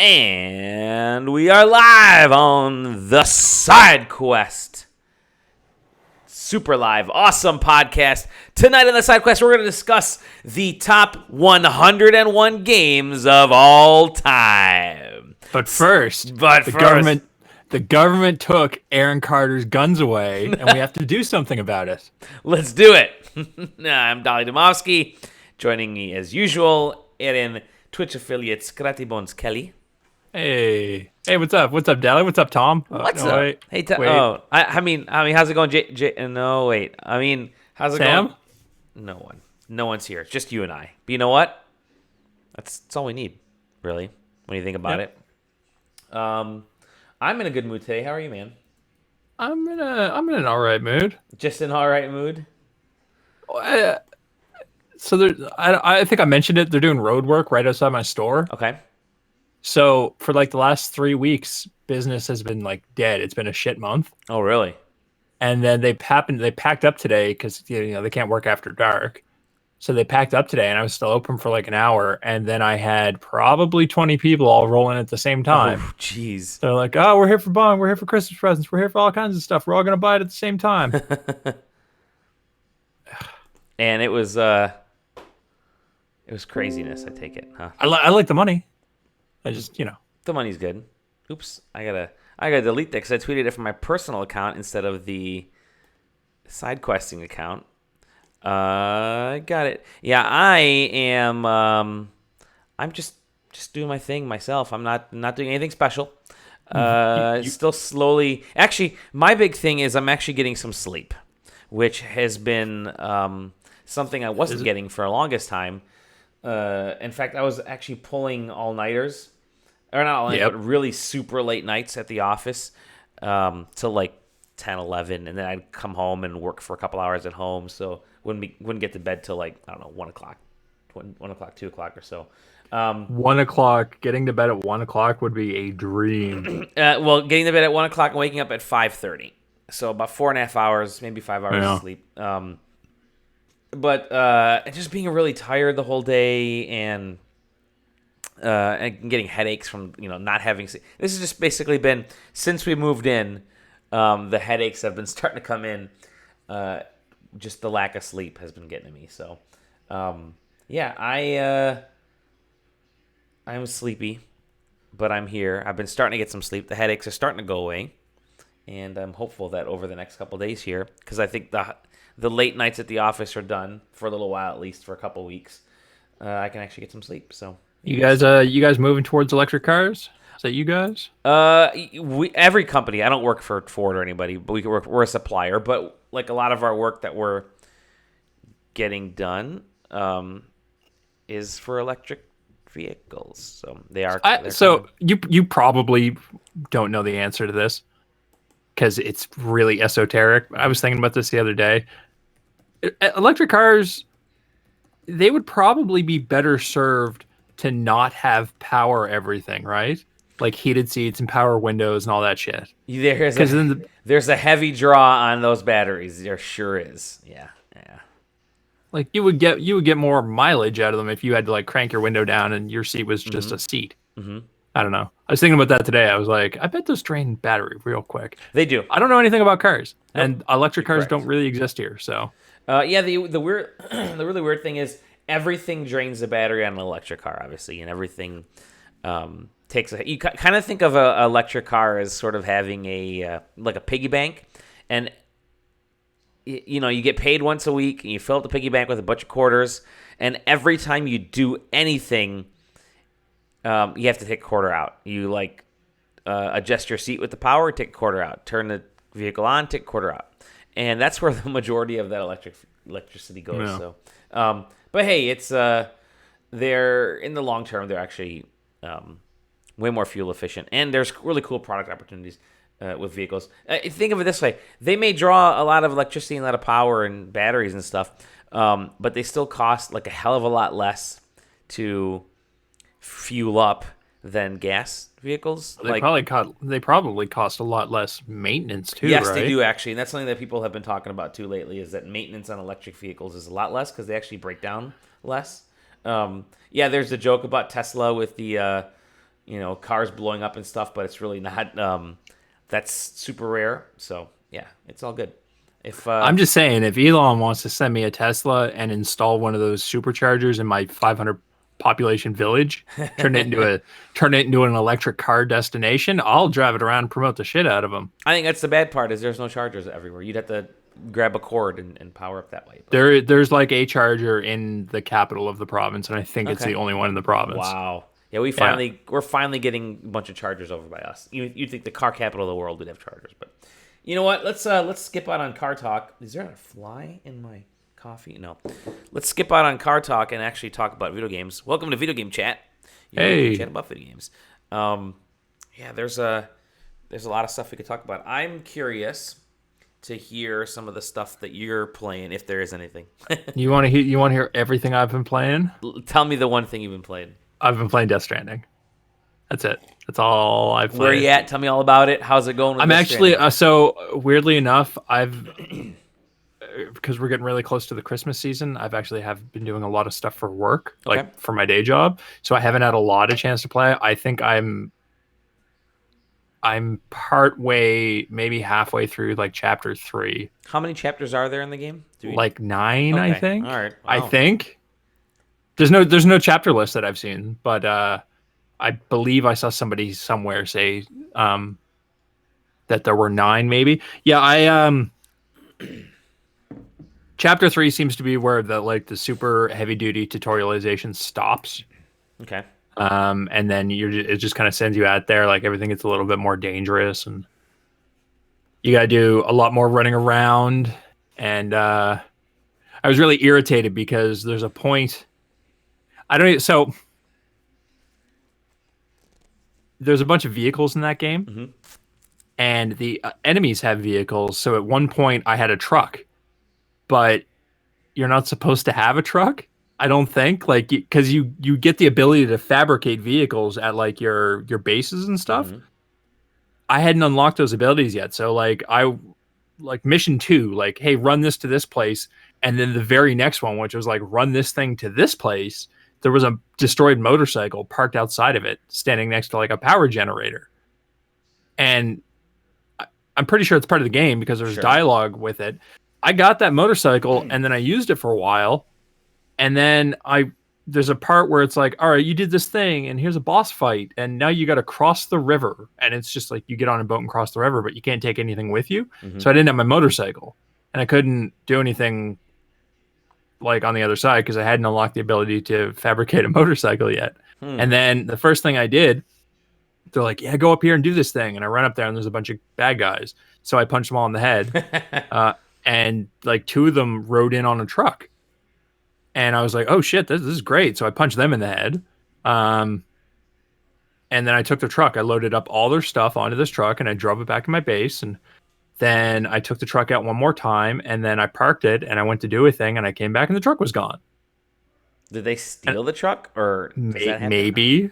And we are live on the SideQuest. Super live, awesome podcast. Tonight on the SideQuest, we're going to discuss the top 101 games of all time. But first, the government took Aaron Carter's guns away, and we have to do something about it. Let's do it. I'm Dali Domovsky. Joining me as usual, Erin, Twitch affiliate Scrattybones Kelly. Hey, what's up? What's up, Dali? What's up, Tom? What's up? Wait. Hey, I mean, how's it going, No, wait. I mean, how's it Sam? going? No one's here. It's just you and I. But you know what? That's all we need, really, when you think about it. I'm in a good mood today. How are you, man? I'm in an all right mood. Just in all right mood. So I think I mentioned it. They're doing road work right outside my store. Okay. So for like the last 3 weeks, business has been like dead. It's been a shit month. Oh, really? And then they packed up today because they can't work after dark. So they packed up today, and I was still open for like an hour. And then I had probably 20 people all rolling at the same time. Oh, jeez. They're like, "Oh, we're here for bong. We're here for Christmas presents. We're here for all kinds of stuff. We're all gonna buy it at the same time." And it was craziness. I take it, huh? I like the money. I just The money's good. Oops, I gotta delete that because I tweeted it from my personal account instead of the SideQuesting account. Got it. Yeah, I am. I'm just doing my thing myself. I'm not doing anything special. Still slowly. Actually, my big thing is I'm actually getting some sleep, which has been something I wasn't getting for the longest time. In fact, I was actually pulling all-nighters. Or not all-nighters, but really super late nights at the office till like 10, 11. And then I'd come home and work for a couple hours at home. So wouldn't get to bed till like, I don't know, 1 o'clock, 1 o'clock, 2 o'clock or so. 1 o'clock, getting to bed at 1 o'clock would be a dream. Well, getting to bed at 1 o'clock and waking up at 5:30. So about 4.5 hours, maybe 5 hours of sleep. But just being really tired the whole day and getting headaches from not having sleep. This has just basically been since we moved in. The headaches have been starting to come in. Just the lack of sleep has been getting to me. So I'm sleepy, but I'm here. I've been starting to get some sleep. The headaches are starting to go away, and I'm hopeful that over the next couple of days here, because I think the late nights at the office are done for a little while, at least for a couple of weeks. I can actually get some sleep. So you guys moving towards electric cars? Is that you guys? Every company. I don't work for Ford or anybody, but we're a supplier. But like a lot of our work that we're getting done is for electric vehicles. So they are. You probably don't know the answer to this because it's really esoteric. I was thinking about this the other day. Electric cars, they would probably be better served to not have power everything, right? Like heated seats and power windows and all that shit. There's a heavy draw on those batteries. There sure is. Yeah. Like you would get more mileage out of them if you had to like crank your window down and your seat was just a seat. Mm-hmm. I don't know. I was thinking about that today. I was like, I bet those drain battery real quick. They do. I don't know anything about cars, and electric cars don't really exist here. So the really weird thing is everything drains the battery on an electric car, obviously, and everything you kind of think of an electric car as sort of having a piggy bank, and you get paid once a week and you fill up the piggy bank with a bunch of quarters, and every time you do anything, you have to take a quarter out. You adjust your seat with the power, take a quarter out, turn the vehicle on, take a quarter out, and that's where the majority of that electricity goes. Yeah. So, but hey, it's they're in the long term, they're actually way more fuel efficient, and there's really cool product opportunities with vehicles. Think of it this way: they may draw a lot of electricity and a lot of power and batteries and stuff, but they still cost like a hell of a lot less to fuel up than gas vehicles. They probably cost a lot less maintenance too. Yes, right? They do actually, and that's something that people have been talking about too lately. Is that maintenance on electric vehicles is a lot less because they actually break down less. There's a joke about Tesla with the cars blowing up and stuff, but it's really not. That's super rare. So yeah, it's all good. If I'm just saying, if Elon wants to send me a Tesla and install one of those superchargers in my 500 population village, turn it into an electric car destination, I'll drive it around and promote the shit out of them. I think that's the bad part is there's no chargers everywhere. You'd have to grab a cord and power up that way. But, There's like a charger in the capital of the province, and I think it's the only one in the province. wow. Yeah, we're finally getting a bunch of chargers over by us. You'd think the car capital of the world would have chargers, but you know what? Let's skip out on car talk. Is there a fly in my coffee? No. Let's skip out on car talk and actually talk about video games. Welcome to Video Game Chat. Hey. Chat about video games. Yeah, there's a lot of stuff we could talk about. I'm curious to hear some of the stuff that you're playing, if there is anything. You want to hear everything I've been playing? Tell me the one thing you've been playing. I've been playing Death Stranding. That's it. That's all I've played. Where are you at? Tell me all about it. How's it going with I'm Death actually Stranding? so weirdly enough, I've because we're getting really close to the Christmas season, I've actually have been doing a lot of stuff for work, like for my day job. So I haven't had a lot of chance to play. I think I'm part way, maybe halfway through like chapter 3. How many chapters are there in the game? Like 9, I think. All right. Wow. I think there's no chapter list that I've seen, but I believe I saw somebody somewhere say that there were 9, maybe. Yeah, I chapter 3 seems to be where the super heavy duty tutorialization stops. Okay. And then it just kind of sends you out there, like everything gets a little bit more dangerous, and you got to do a lot more running around. And I was really irritated because there's a point. So there's a bunch of vehicles in that game, and the enemies have vehicles. So at one point I had a truck, but you're not supposed to have a truck. I don't think, like, because you get the ability to fabricate vehicles at like your bases and stuff. I hadn't unlocked those abilities yet, so like mission 2, like, hey, run this to this place, and then the very next one, which was like run this thing to this place, there was a destroyed motorcycle parked outside of it, standing next to like a power generator, and I'm pretty sure it's part of the game because there's dialogue with it. I got that motorcycle and then I used it for a while. And then there's a part where it's like, all right, you did this thing and here's a boss fight. And now you got to cross the river. And it's just like you get on a boat and cross the river, but you can't take anything with you. So I didn't have my motorcycle and I couldn't do anything like on the other side because I hadn't unlocked the ability to fabricate a motorcycle yet. And then the first thing I did, they're like, yeah, go up here and do this thing. And I run up there and there's a bunch of bad guys. So I punched them all in the head. And like 2 of them rode in on a truck. And I was like, oh shit, this is great. So I punched them in the head. And then I took the truck. I loaded up all their stuff onto this truck and I drove it back to my base. And then I took the truck out one more time and then I parked it and I went to do a thing and I came back and the truck was gone. Did they steal the truck or maybe?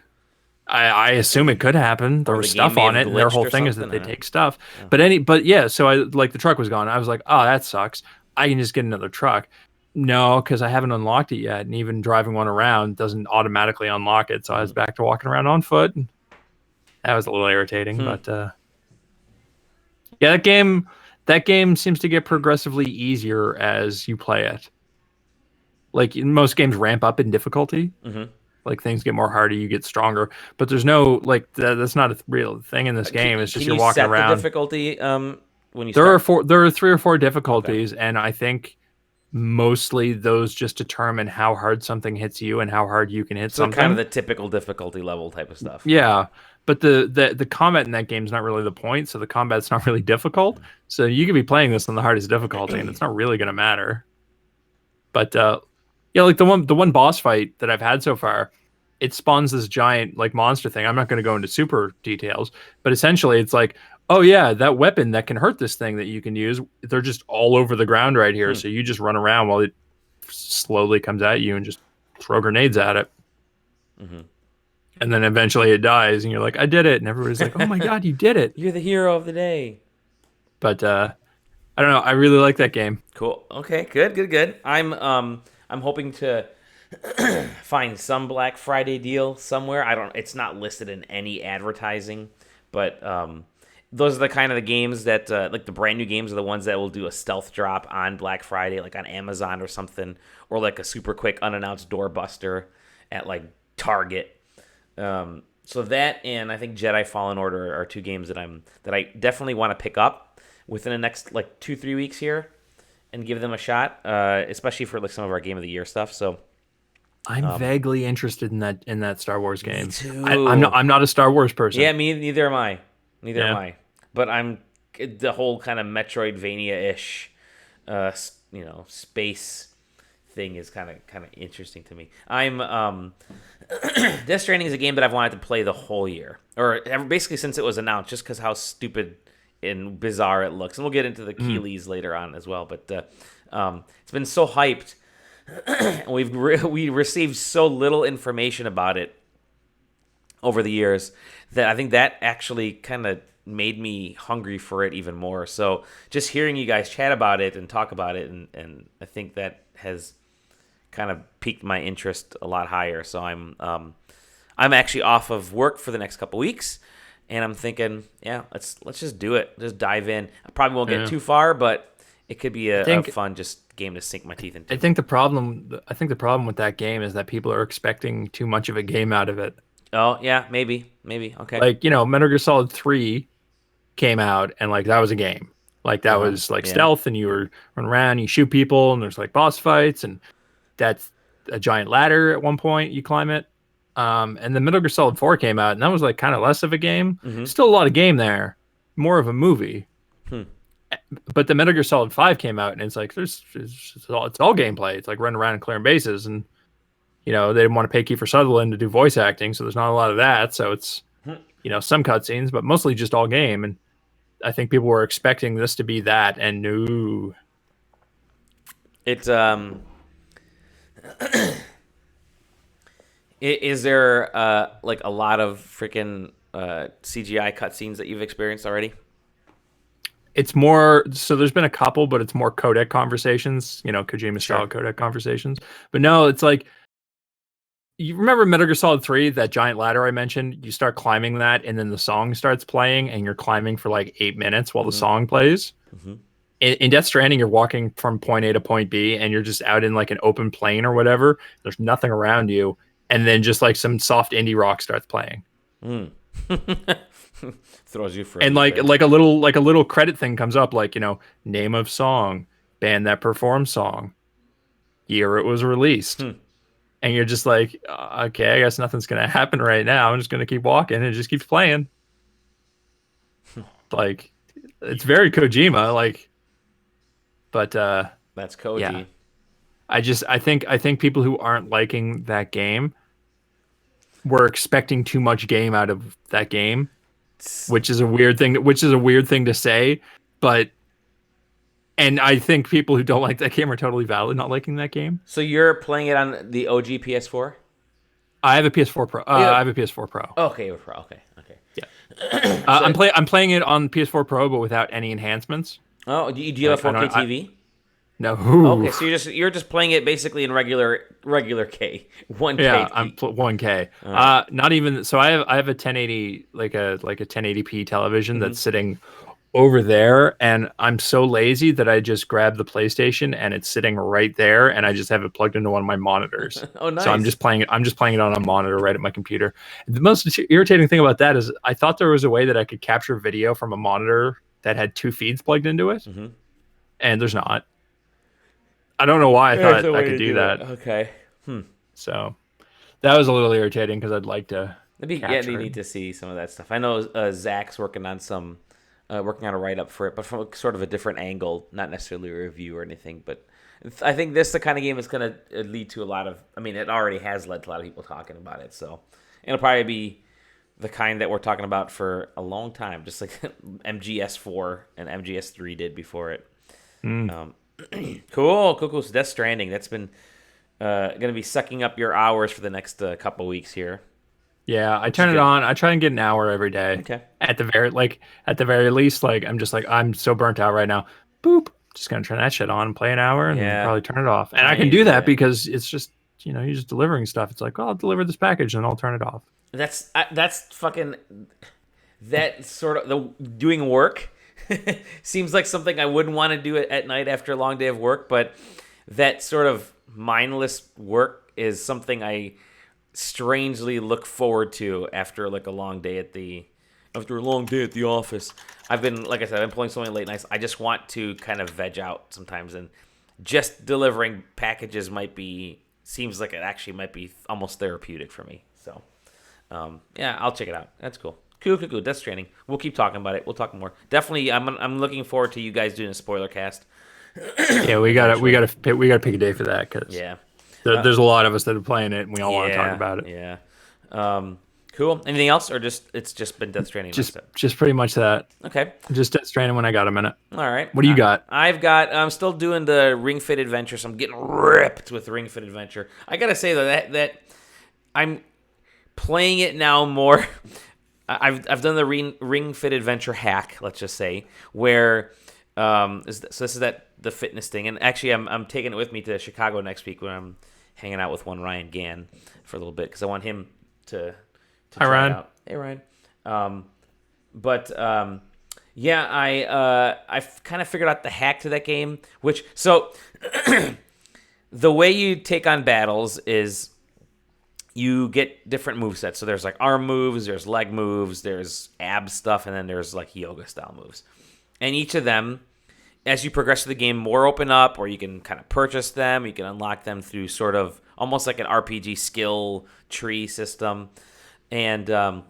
I assume it could happen. There was stuff on it. And their whole thing is that they take stuff. But yeah, so the truck was gone. I was like, oh, that sucks. I can just get another truck. No, because I haven't unlocked it yet, and even driving one around doesn't automatically unlock it. So I was back to walking around on foot. And that was a little irritating, but yeah, that game seems to get progressively easier as you play it. Like most games ramp up in difficulty. Like things get more harder, you get stronger, but there's no like that's not a real thing in this game. It's just you're walking around. The difficulty when you there are 3 or 4 difficulties, and I think mostly those just determine how hard something hits you and how hard you can hit something. Kind of the typical difficulty level type of stuff. Yeah, but the combat in that game is not really the point, so the combat's not really difficult. So you could be playing this on the hardest difficulty, and it's not really going to matter. But yeah, like the one boss fight that I've had so far, it spawns this giant like monster thing. I'm not going to go into super details, but essentially it's like, oh yeah, that weapon that can hurt this thing that you can use, they're just all over the ground right here. So you just run around while it slowly comes at you and just throw grenades at it. And then eventually it dies and you're like, I did it. And everybody's like, oh my God, you did it. You're the hero of the day. But I don't know. I really like that game. Cool. Okay, good. I'm hoping to find some Black Friday deal somewhere. I don't. It's not listed in any advertising, but those are the kind of the games that like the brand new games are the ones that will do a stealth drop on Black Friday, like on Amazon or something, or like a super quick unannounced doorbuster at like Target. So that and I think Jedi Fallen Order are two games that I definitely want to pick up within the next like 2-3 weeks here and give them a shot, especially for like some of our Game of the Year stuff. So I'm vaguely interested in that Star Wars game. too. I'm not a Star Wars person. Yeah, me neither am I. Neither am Yeah. I. But I'm the whole kind of Metroidvania-ish, space thing is kind of interesting to me. I'm Death Stranding is a game that I've wanted to play the whole year, or basically since it was announced, just because how stupid and bizarre it looks. And we'll get into the Keeleys later on as well. But it's been so hyped, and we received so little information about it over the years that I think that actually kind of made me hungry for it even more. So just hearing you guys chat about it and talk about it, and I think that has kind of piqued my interest a lot higher. So I'm actually off of work for the next couple weeks, and I'm thinking, yeah, let's just do it. Just dive in. I probably won't get too far, but it could be a fun just game to sink my teeth into. I think the problem with that game is that people are expecting too much of a game out of it. Oh yeah, maybe. Okay. Like, Metal Gear Solid 3 came out and like that was a game. Like that was like stealth and you were running around, you shoot people and there's like boss fights and that's a giant ladder at one point, you climb it. And then Metal Gear Solid 4 came out and that was like kind of less of a game. Still a lot of game there, more of a movie. But the Metal Gear Solid 5 came out and it's like it's all gameplay. It's like running around and clearing bases and they didn't want to pay Kiefer Sutherland to do voice acting, so there's not a lot of that. So it's some cutscenes, but mostly just all game. And I think people were expecting this to be that, and no. It's is there like a lot of freaking CGI cutscenes that you've experienced already? It's more so. There's been a couple, but it's more codec conversations. Kojima style codec conversations. But no, it's like. You remember Metal Gear Solid 3, that giant ladder I mentioned? You start climbing that, and then the song starts playing, and you're climbing for like 8 minutes while the song plays. In Death Stranding, you're walking from point A to point B, and you're just out in like an open plain or whatever. There's nothing around you, and then just like some soft indie rock starts playing. Throws you for and like a little credit thing comes up, like name of song, band that performed song, year it was released. And you're just like, okay, I guess nothing's going to happen right now. I'm just going to keep walking and it just keeps playing. Like, it's very Kojima, like, but, that's Koji. Yeah. I think people who aren't liking that game were expecting too much game out of that game, which is a weird thing to say, but and I think people who don't like that game are totally valid not liking that game. So you're playing it on the OG PS4? I have a PS4 Pro. I have a PS4 Pro. Okay, you're Pro. Okay. Yeah. I'm playing it on PS4 Pro, but without any enhancements. Oh, do you have a 4K TV? No. Okay, so you're just playing it basically in regular K, 1K. Yeah, I'm 1K. Not even. So I have a 1080 like a 1080p television that's sitting over there, and I'm so lazy that I just grab the PlayStation and it's sitting right there, and I just have it plugged into one of my monitors. Oh, nice. So I'm just playing it on a monitor right at my computer. The most irritating thing about that is I thought there was a way that I could capture video from a monitor that had two feeds plugged into it, and there's not. I don't know why I thought I could do that. Okay. So that was a little irritating because I'd like to. You need to see some of that stuff. I know Zach's working on a write-up for it, but from sort of a different angle, not necessarily a review or anything. But I think this is the kind of game that's going to lead to a lot of. I mean, it already has led to a lot of people talking about it. So it'll probably be the kind that we're talking about for a long time, just like MGS4 and MGS3 did before it. Cool. So Death Stranding, that's been going to be sucking up your hours for the next couple weeks here. Yeah, I turn it on. I try and get an hour every day. Okay. At the very least, like I'm so burnt out right now. Boop. Just gonna turn that shit on and play an hour and then probably turn it off. And I can do that because it's just you're just delivering stuff. It's like, oh, I'll deliver this package and I'll turn it off. That's fucking that sort of the doing work seems like something I wouldn't want to do it at night after a long day of work, but that sort of mindless work is something I strangely look forward to after like a long day at the office. I've been, like I said, I've been pulling so many late nights. I just want to kind of veg out sometimes, and just delivering packages seems like it actually might be almost therapeutic for me. So, yeah, I'll check it out. That's cool. Cool. Death Stranding. We'll keep talking about it. We'll talk more. Definitely, I'm looking forward to you guys doing a spoiler cast. Yeah, we gotta pick a day for that because there's a lot of us that are playing it and we all want to talk about it. Yeah. Cool. Anything else, or it's just been Death Stranding? Just pretty much that. Okay. Just Death Stranding when I got a minute. All right. What do you got? I'm still doing the Ring Fit Adventure, so I'm getting ripped with Ring Fit Adventure. I gotta say though that I'm playing it now more. I've done the Ring Fit Adventure hack, let's just say, where this is the fitness thing, and actually I'm taking it with me to Chicago next week when I'm hanging out with one Ryan Gann for a little bit because I want him to Hi, try Ryan. it out. Hey Ryan. Yeah, I've kind of figured out the hack to that game, which the way you take on battles is you get different movesets. So there's like arm moves, there's leg moves, there's ab stuff, and then there's like yoga style moves. And each of them, as you progress through the game, more open up, or you can kind of purchase them. You can unlock them through sort of almost like an RPG skill tree system. And I've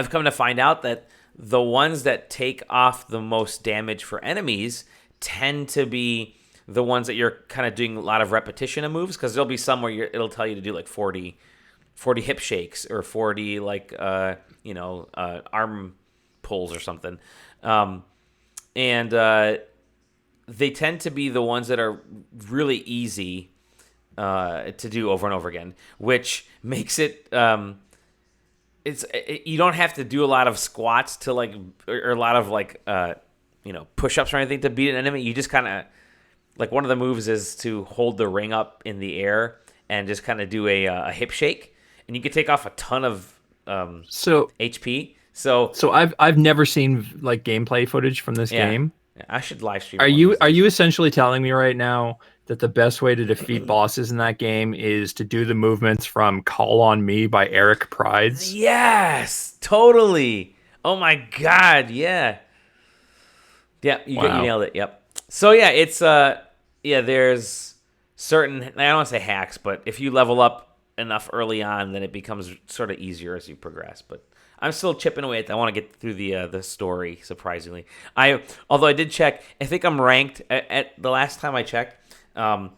come to find out that the ones that take off the most damage for enemies tend to be the ones that you're kind of doing a lot of repetition of moves, because there'll be some where it'll tell you to do like 40 hip shakes or 40 like arm pulls or something. And they tend to be the ones that are really easy to do over and over again, which makes it you don't have to do a lot of squats to like or a lot of like push-ups or anything to beat an enemy. You just kind of like one of the moves is to hold the ring up in the air and just kind of do a hip shake, and you can take off a ton of HP. So I've never seen like gameplay footage from this game. Yeah, I should live stream. Are you essentially telling me right now that the best way to defeat bosses in that game is to do the movements from Call on Me by Eric Prides? Yes, totally. Oh my god, yeah. Yeah, you nailed it. Yep. So yeah, it's there's certain, I don't want to say hacks, but if you level up enough early on, then it becomes sort of easier as you progress. But I'm still chipping away at that. I want to get through the story, surprisingly. Although I did check, I think I'm ranked at the last time I checked. I'm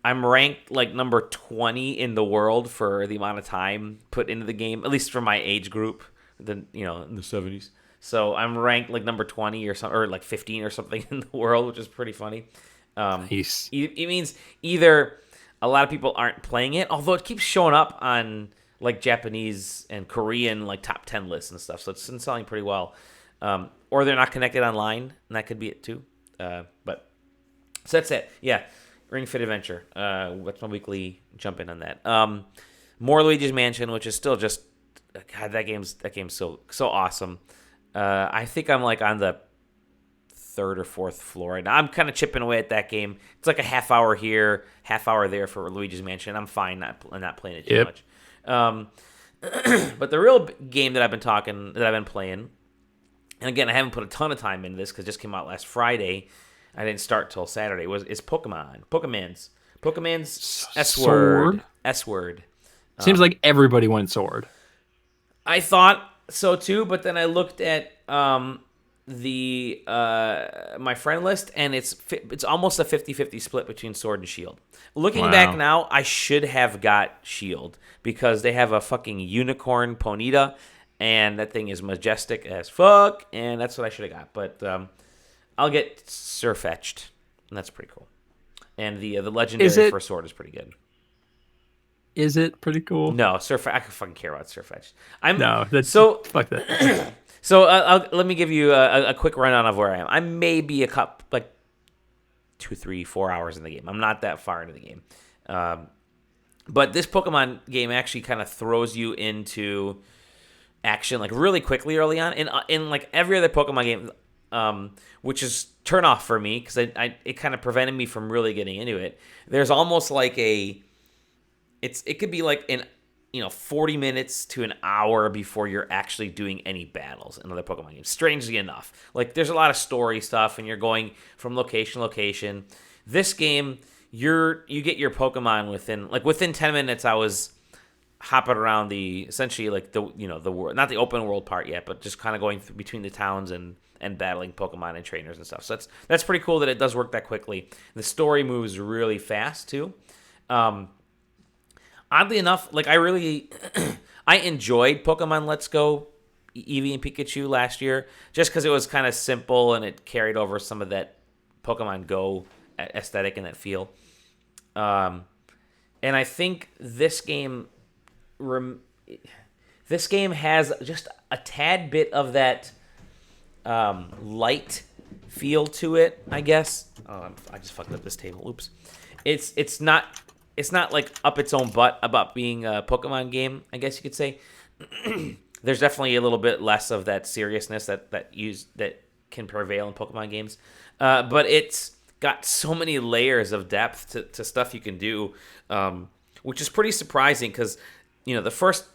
ranked like number 20 in the world for the amount of time put into the game, at least for my age group, in the 70s. So I'm ranked like number 20 or something, or like 15 or something in the world, which is pretty funny. Nice. It means either a lot of people aren't playing it, although it keeps showing up on like Japanese and Korean like top 10 lists and stuff. So it's been selling pretty well. Or they're not connected online, and that could be it too. But so that's it. Yeah, Ring Fit Adventure. What's my weekly jump in on that? More Luigi's Mansion, which is still just God. That game's so awesome. I think I'm like on the third or fourth floor right now. I'm kind of chipping away at that game. It's like a half hour here, half hour there for Luigi's Mansion. I'm fine not playing it too much. But the real game that I've been playing, and again, I haven't put a ton of time into this because it just came out last Friday. I didn't start till Saturday. Is Pokemon's S word. Seems like everybody went Sword. I thought so too, but then I looked at my friend list, and it's almost a 50-50 split between Sword and Shield. Looking back now, I should have got Shield because they have a fucking unicorn Ponyta, and that thing is majestic as fuck, and that's what I should have got. But I'll get Surfetched, and that's pretty cool. And the legendary for Sword is pretty good. Is it pretty cool? No, I could fucking care about Surfetched. Fuck that. So let me give you a quick rundown of where I am. I may be 2, 3, 4 hours in the game. I'm not that far into the game. But this Pokemon game actually kind of throws you into action like really quickly early on. In like every other Pokemon game, which is turn off for me because it kind of prevented me from really getting into it. There's almost like it could be like 40 minutes to an hour before you're actually doing any battles in other Pokemon games. Strangely enough, like there's a lot of story stuff and you're going from location to location. This game, you get your Pokemon within 10 minutes. I was hopping around essentially like the world, not the open world part yet, but just kind of going between the towns and battling Pokemon and trainers and stuff. So that's pretty cool that it does work that quickly. The story moves really fast too. Oddly enough, like I enjoyed Pokemon Let's Go Eevee and Pikachu last year just because it was kind of simple and it carried over some of that Pokemon Go aesthetic and that feel. And I think this game has just a tad bit of that light feel to it, I guess. Oh, I just fucked up this table. Oops. It's not like up its own butt about being a Pokemon game, I guess you could say. There's definitely a little bit less of that seriousness that can prevail in Pokemon games. But it's got so many layers of depth to stuff you can do, which is pretty surprising because, the first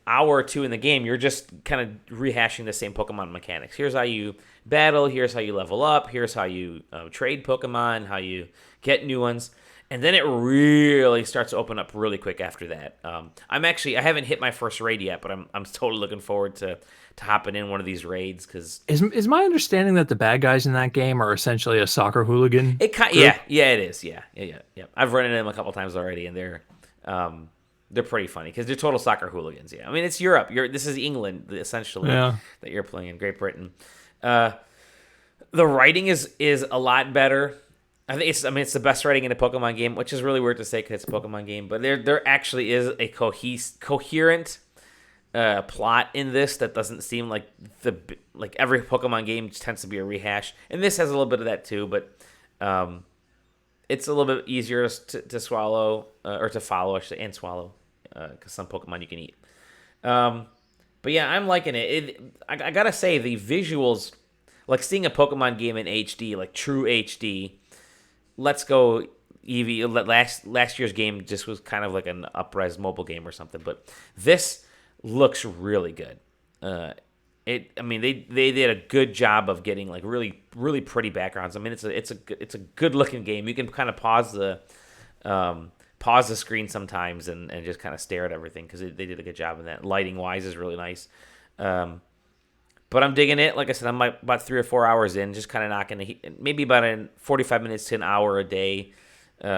hour or two in the game, you're just kind of rehashing the same Pokemon mechanics. Here's how you battle. Here's how you level up. Here's how you trade Pokemon, how you get new ones. And then it really starts to open up really quick after that. I haven't hit my first raid yet, but I'm totally looking forward to hopping in one of these raids because is my understanding that the bad guys in that game are essentially a soccer hooligan? It is. Yeah. I've run into them a couple times already, and they're pretty funny because they're total soccer hooligans. Yeah, I mean it's Europe. This is England essentially that you're playing in Great Britain. The writing is a lot better. I think it's the best writing in a Pokemon game, which is really weird to say because it's a Pokemon game. But there actually is a coherent plot in this that doesn't seem like every Pokemon game tends to be a rehash, and this has a little bit of that too. But it's a little bit easier to swallow or to follow, actually, and swallow because some Pokemon you can eat. But yeah, I'm liking it. I gotta say the visuals, like seeing a Pokemon game in HD, like true HD. Let's Go Eevee. Last year's game just was kind of like an up-res mobile game or something, but this looks really good. They did a good job of getting like really really pretty backgrounds. I mean, it's a good looking game. You can kind of pause the screen sometimes and just kind of stare at everything because they did a good job in that. Lighting wise is really nice. But I'm digging it. Like I said, I'm about 3 or 4 hours in, just kind of knocking maybe about 45 minutes to an hour a day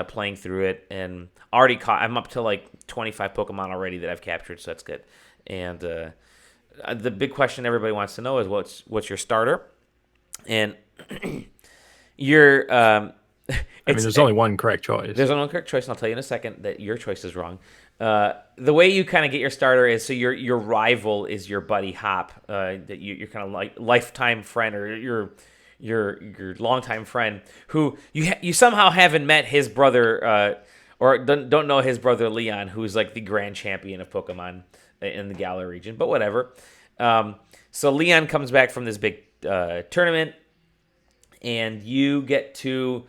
playing through it. And I'm up to like 25 Pokemon already that I've captured, so that's good. And the big question everybody wants to know is what's your starter? And your there's only one correct choice. There's only one correct choice, and I'll tell you in a second that your choice is wrong. The way you kind of get your starter is so your rival is your buddy Hop, that you're kind of like lifetime friend or your longtime friend who you somehow haven't met his brother or don't know his brother Leon, who's like the grand champion of Pokemon in the Galar region, but whatever. So Leon comes back from this big tournament, and you get to.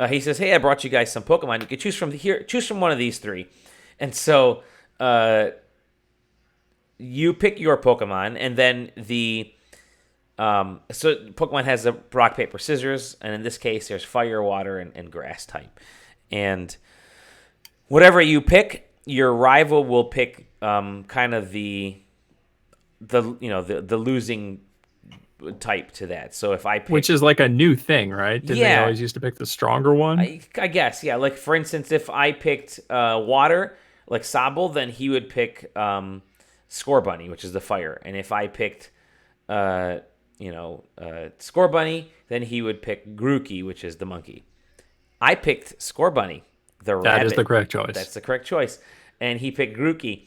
He says, "Hey, I brought you guys some Pokemon. You can choose from here. Choose from one of these three." And so you pick your Pokemon, and then so Pokemon has a rock, paper, scissors, and in this case, there's fire, water, and grass type. And whatever you pick, your rival will pick kind of the losing type to that. So if I pick, which is like a new thing, right? Didn't they always used to pick the stronger one? I guess, yeah. Like for instance, if I picked water, like Sobble, then he would pick Scorbunny, which is the fire. And if I picked Scorbunny, then he would pick Grookey, which is the monkey. I picked Scorbunny, the rabbit. That is the correct choice. That's the correct choice. And he picked Grookey.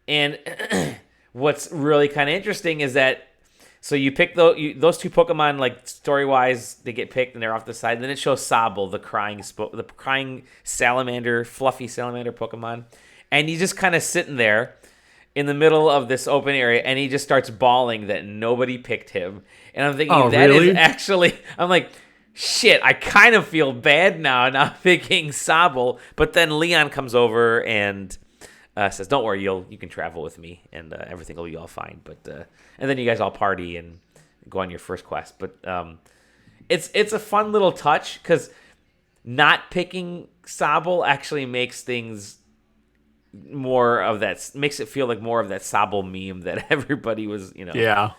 And what's really kind of interesting is that So you pick those two Pokemon, like story wise, they get picked and they're off the side. And then it shows Sobble, the crying salamander, fluffy salamander Pokemon, and he's just kind of sitting there in the middle of this open area, and he just starts bawling that nobody picked him. And I'm thinking, Oh, that really? is actually, I'm like, shit, I kind of feel bad now not picking Sobble. But then Leon comes over and says, "Don't worry, you can travel with me, and everything will be all fine." But and then you guys all party and go on your first quest. But it's a fun little touch because not picking Sobble actually makes things more of that, makes it feel like more of that Sobble meme that everybody was, Yeah.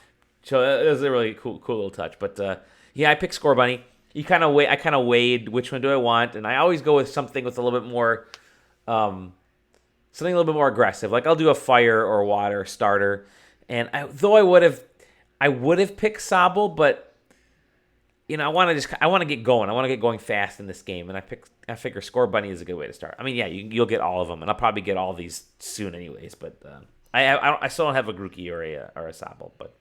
So it was a really cool little touch. But yeah, I picked Scorbunny. I kind of weighed which one do I want, and I always go with something with a little bit more, something a little bit more aggressive. Like I'll do a fire or water starter, and I would have picked Sobble, but I want to get going. I want to get going fast in this game, and I figure Scorbunny is a good way to start. I mean, yeah, you'll get all of them, and I'll probably get all these soon, anyways. But I still don't have a Grookey or a Sobble, but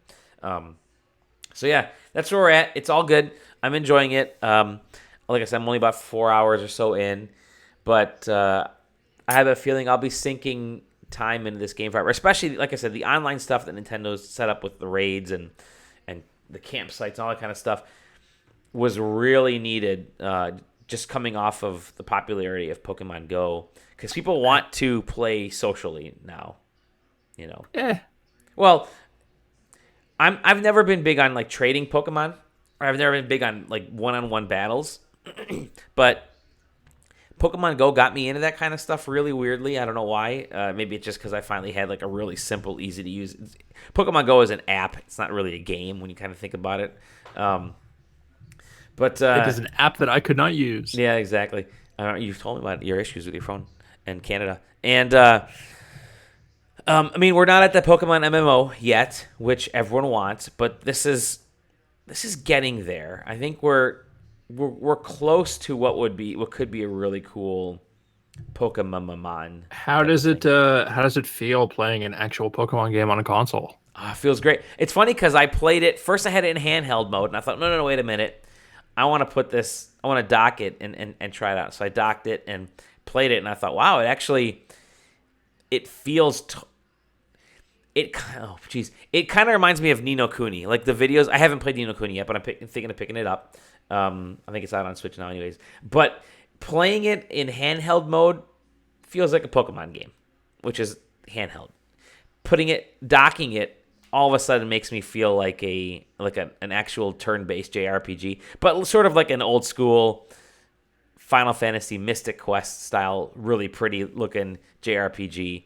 so yeah, that's where we're at. It's all good. I'm enjoying it. Like I said, I'm only about 4 hours or so in, but I have a feeling I'll be sinking time into this game forever. Especially, like I said, the online stuff that Nintendo's set up with the raids and the campsites and all that kind of stuff was really needed. Just coming off of the popularity of Pokemon Go, because people want to play socially now. Well, I've never been big on like trading Pokemon, or I've never been big on like one-on-one battles, but Pokemon Go got me into that kind of stuff really weirdly. I don't know why. Maybe it's just because I finally had like a really simple, easy to use. Pokemon Go is an app. It's not really a game when you kind of think about it. But It is an app that I could not use. Yeah, exactly. You've told me about your issues with your phone in Canada, and I mean, we're not at the Pokemon MMO yet, which everyone wants, but this is getting there. I think we're close to what could be a really cool Pokemon. How does it feel playing an actual Pokemon game on a console? It feels great. It's funny because I played it first. I had it in handheld mode, and I thought, no, wait a minute. I want to dock it and try it out. So I docked it and played it, and I thought, wow, it feels. It kind of reminds me of Ni no Kuni. Like the videos, I haven't played Ni no Kuni yet, but I'm thinking of picking it up. I think it's out on Switch now, anyways. But playing it in handheld mode feels like a Pokemon game, which is handheld. Docking it, all of a sudden makes me feel like an actual turn-based JRPG, but sort of like an old school Final Fantasy Mystic Quest style, really pretty looking JRPG.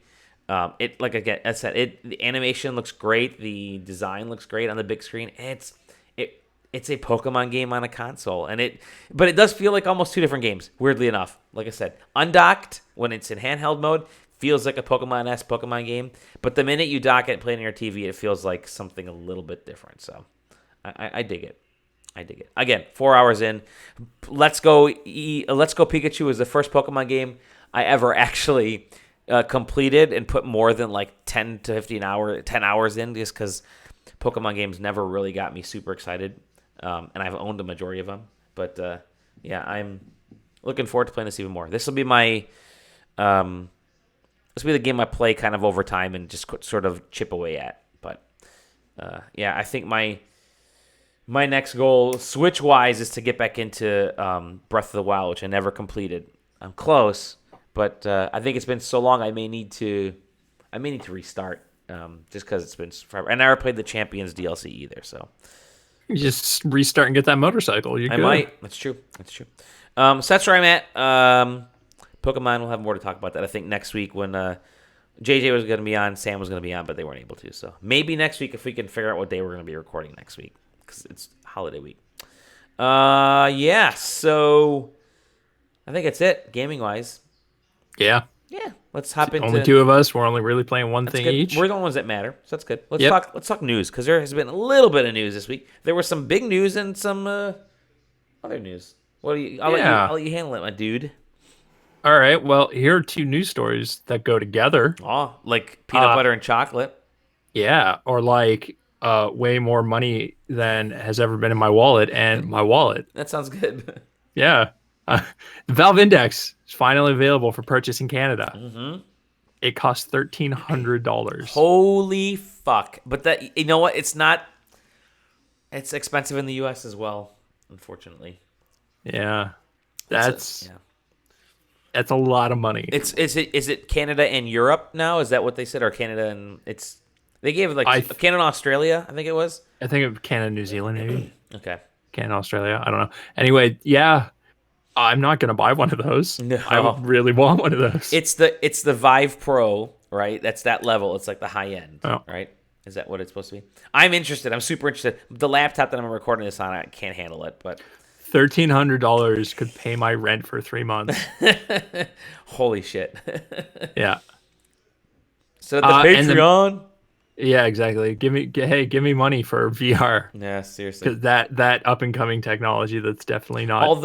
It, like again, I said, the animation looks great, the design looks great on the big screen. And it's a Pokemon game on a console, but it does feel like almost two different games. Weirdly enough, like I said, undocked when it's in handheld mode feels like a Pokemon-esque Pokemon game, but the minute you dock it and play it on your TV, it feels like something a little bit different. So I dig it. I dig it. Again, 4 hours in. Let's Go Pikachu is the first Pokemon game I ever actually completed and put more than like 10 hours in, just because Pokemon games never really got me super excited, and I've owned a majority of them. But yeah, I'm looking forward to playing this even more. This will be the game I play kind of over time and just sort of chip away at. But yeah, I think my next goal, Switch-wise, is to get back into Breath of the Wild, which I never completed. I'm close, but I think it's been so long I may need to restart, just because it's been forever. And I never played the Champions DLC either, so You just restart and get that motorcycle. You're I good. might. That's true. So that's where I'm at. Pokemon, we'll have more to talk about that, I think, next week when JJ was going to be on, Sam was going to be on, but they weren't able to. So maybe next week if we can figure out what day we're going to be recording next week, because it's holiday week. Yeah, so I think that's it, gaming-wise. Yeah. Yeah, let's hop into... Only two of us. We're only really playing one thing good. each. We're the only ones that matter, so that's good. Let's talk news, because there has been a little bit of news this week. There was some big news and some other news. I'll let you handle it, my dude. All right. Well, here are two news stories that go together. Oh, like peanut butter and chocolate. Yeah. Or like way more money than has ever been in my wallet and my wallet. That sounds good. Yeah. The Valve Index is finally available for purchase in Canada. Mm-hmm. It costs $1,300. Holy fuck! But that, you know what? It's not. It's expensive in the U.S. as well, unfortunately. Yeah, That's that's a lot of money. Is it Canada and Europe now? Is that what they said, or Canada and they gave like Canada and Australia? I think it was. I think of Canada, New Zealand, maybe. Okay. Canada, Australia. I don't know. Anyway, yeah, I'm not gonna buy one of those. No. I really want one of those. It's the Vive Pro, right? That's that level. It's like the high end, right? Is that what it's supposed to be? I'm interested. I'm super interested. The laptop that I'm recording this on, I can't handle it, but $1,300 could pay my rent for 3 months. Holy shit! Yeah. So the Patreon. Yeah, exactly. Give me money for VR. Yeah, seriously. Because that up and coming technology that's definitely not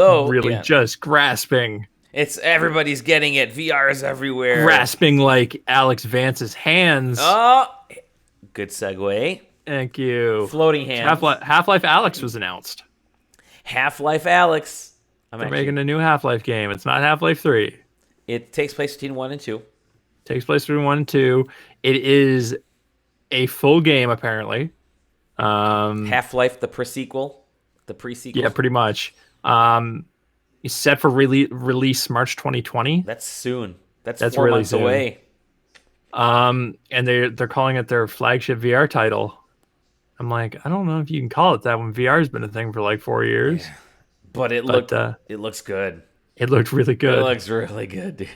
just grasping. It's everybody's getting it. VR is everywhere. Grasping like Alex Vance's hands. Oh, good segue. Thank you. Floating hands. Half-Life Alyx was announced. Half-Life Alyx. They're making a new Half-Life game. It's not Half-Life 3. It takes place between 1 and 2. Takes place between 1 and 2. It is a full game, apparently. Half-Life, the pre-sequel. Yeah, pretty much. It's set for release March 2020. That's soon. That's 4 really months soon. away. And they're calling it their flagship VR title. I'm like, I don't know if you can call it that when VR's been a thing for like 4 years. Yeah. But it looks good. It looked really good. It looks really good, dude.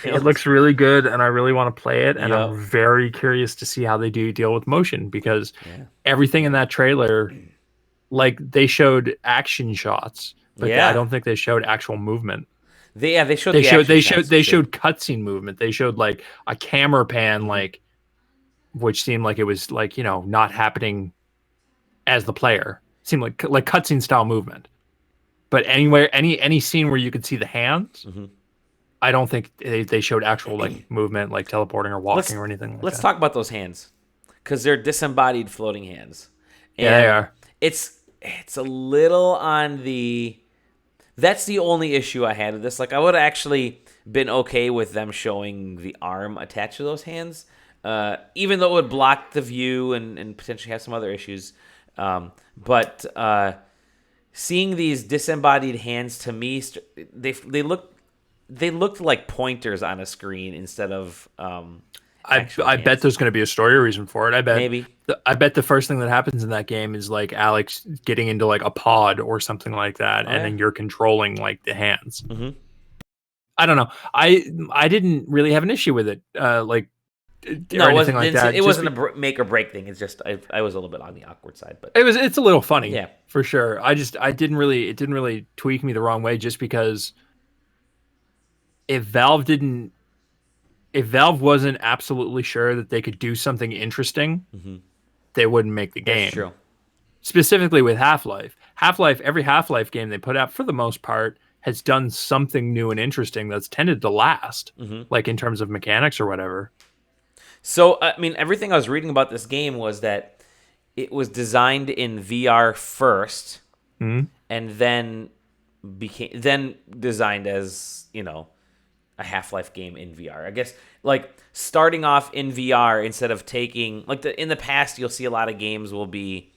It looks really good, and I really want to play it. And I'm very curious to see how they deal with motion, because everything in that trailer, like, they showed action shots, but I don't think they showed actual movement. They showed cutscene movement. They showed like a camera pan, like, which seemed like it was like, not happening as the player. It seemed like cutscene style movement. But anywhere, any scene where you could see the hands, I don't think they showed actual like movement, like teleporting or walking or anything like that. Let's talk about those hands, because they're disembodied floating hands. And yeah, they are. It's a little on the. That's the only issue I had with this. Like, I would have actually been okay with them showing the arm attached to those hands, even though it would block the view and potentially have some other issues. But seeing these disembodied hands, to me, they looked like pointers on a screen instead of. I bet there's going to be a story reason for it. I bet maybe. I bet the first thing that happens in that game is like Alex getting into like a pod or something like that, and then you're controlling like the hands. Mm-hmm. I don't know. I didn't really have an issue with it. It wasn't a make or break thing. It's just I was a little bit on the awkward side, but it's a little funny, yeah, for sure. It didn't really tweak me the wrong way, just because if Valve wasn't absolutely sure that they could do something interesting, they wouldn't make the game. That's true. Specifically with Half-Life. Every Half-Life game they put out, for the most part, has done something new and interesting that's tended to last, like in terms of mechanics or whatever. So, I mean, everything I was reading about this game was that it was designed in VR first, and then designed as, a Half-Life game in VR. I guess, like, starting off in VR instead of taking, like, in the past, you'll see a lot of games will be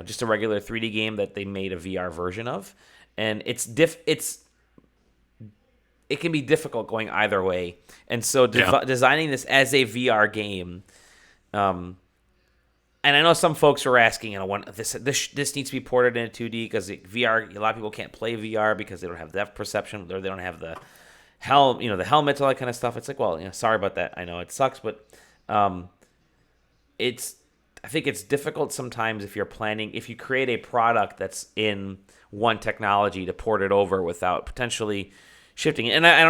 just a regular 3D game that they made a VR version of, and it can be difficult going either way. And so designing this as a VR game, and I know some folks were asking, this needs to be ported into 2D because VR, a lot of people can't play VR because they don't have depth perception, or they don't have the the helmets, all that kind of stuff. It's like, well, sorry about that. I know it sucks, but I think it's difficult sometimes if you create a product that's in one technology to port it over without potentially shifting it. And I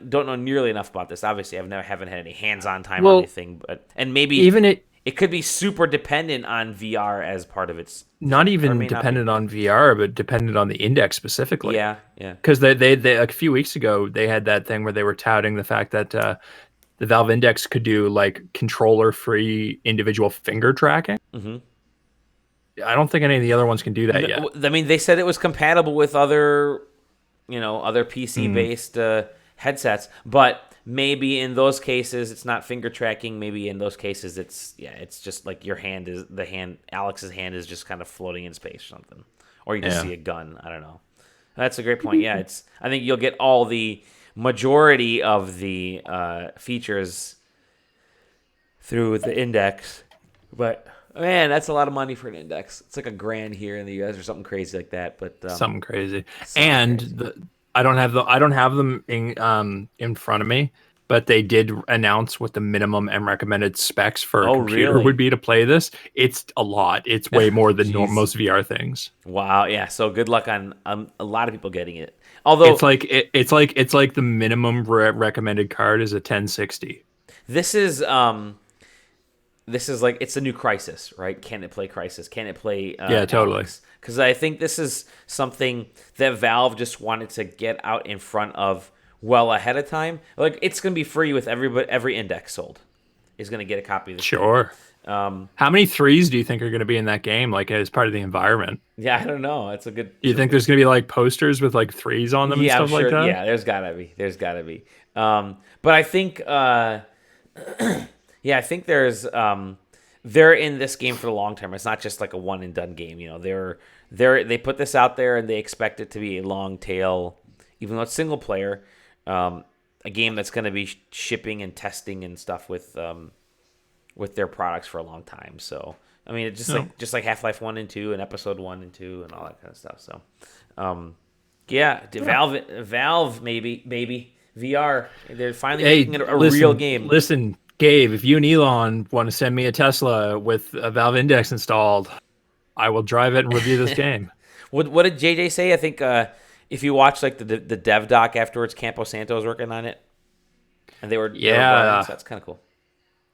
don't know nearly enough about this. Obviously, haven't had any hands-on time or anything, and maybe even it could be super dependent on VR as part of its. Not even dependent on VR, but dependent on the Index specifically. Yeah. Because they a few weeks ago they had that thing where they were touting the fact that the Valve Index could do like controller-free individual finger tracking. Mm-hmm. I don't think any of the other ones can do that yet. I mean, they said it was compatible with other, other PC based headsets, but maybe in those cases it's not finger tracking. Maybe in those cases it's just like Alex's hand is just kind of floating in space or something, or you just see a gun. I don't know. That's a great point. Yeah, I think you'll get all the majority of the features through the Index, but man, that's a lot of money for an Index. It's like $1,000 here in the US or something crazy like that. But something crazy. I don't have them in front of me, but they did announce what the minimum and recommended specs for a computer would be to play this. It's a lot. It's way more than most VR things. Wow. Yeah. So good luck on a lot of people getting it. Although it's like the minimum recommended card is a 1060. This is like, it's a new Crisis, right? Can it play Crisis? Can it play yeah, totally. Because I think this is something that Valve just wanted to get out in front of well ahead of time. Like, it's going to be free with every Index sold is going to get a copy of this. Sure. How many 3s do you think are going to be in that game, like as part of the environment? Yeah, I don't know. That's a good. Do you think there's going to be like posters with like 3s on them and stuff like that? Yeah, there's gotta be. But I think, yeah, I think they're in this game for the long term. It's not just like a one and done game. They put this out there and they expect it to be a long tail, even though it's single player, a game that's going to be shipping and testing and stuff with their products for a long time. So I mean, it's just like Half-Life 1 and 2 and Episode 1 and 2 and all that kind of stuff. So Valve maybe VR. They're finally making it a real game. Listen, Gabe, if you and Elon want to send me a Tesla with a Valve Index installed, I will drive it and review this game. What did JJ say? I think if you watch like the dev doc afterwards, Campo Santo was working on it, and they were so that's kind of cool.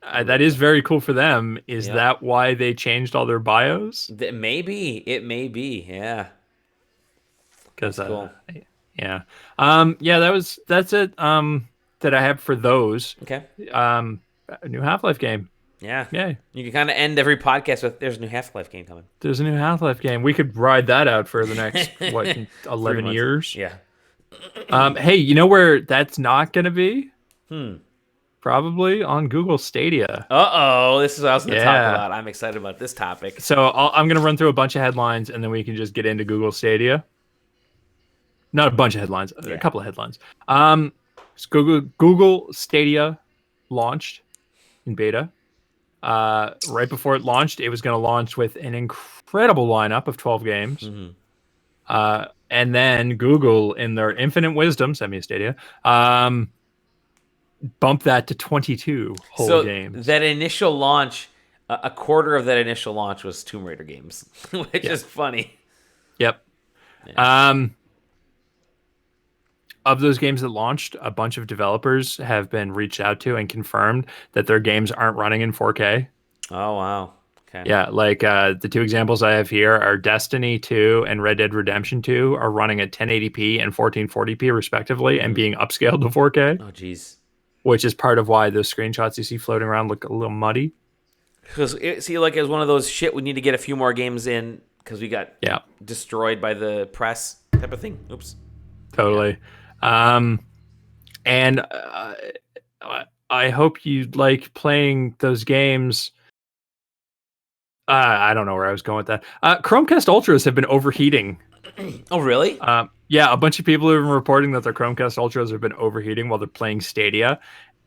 That is very cool for them. Is that why they changed all their bios? It may be, yeah. Because cool. Yeah, that's it. That I have for those. Okay. A new Half-Life game. Yeah. Yay. You can kind of end every podcast with there's a new Half-Life game coming. There's a new Half-Life game. We could ride that out for the next 11 years. Yeah. Hey, you know where that's not going to be? Probably on Google Stadia. This is what I was going to talk about. I'm excited about this topic. So I'm going to run through a bunch of headlines, and then we can just get into Google Stadia. Not a bunch of headlines, a couple of headlines. Google Stadia launched in beta. Right before it launched, it was going to launch with an incredible lineup of 12 games. And then Google, in their infinite wisdom, sent me a Stadia, bumped that to 22 whole games. That initial launch, a quarter of that initial launch was Tomb Raider games, which is funny. Yep. Yeah. Of those games that launched, a bunch of developers have been reached out to and confirmed that their games aren't running in 4K. Oh, wow. Okay. Yeah, like the two examples I have here are Destiny 2 and Red Dead Redemption 2 are running at 1080p and 1440p respectively and being upscaled to 4K. Oh, geez. Which is part of why those screenshots you see floating around look a little muddy. Because it was one of those shit, we need to get a few more games in because we got destroyed by the press type of thing. Oops. Totally. And I hope you like playing those games. I don't know where I was going with that. Chromecast Ultras have been overheating. Oh, really? Yeah, a bunch of people have been reporting that their Chromecast Ultras have been overheating while they're playing Stadia.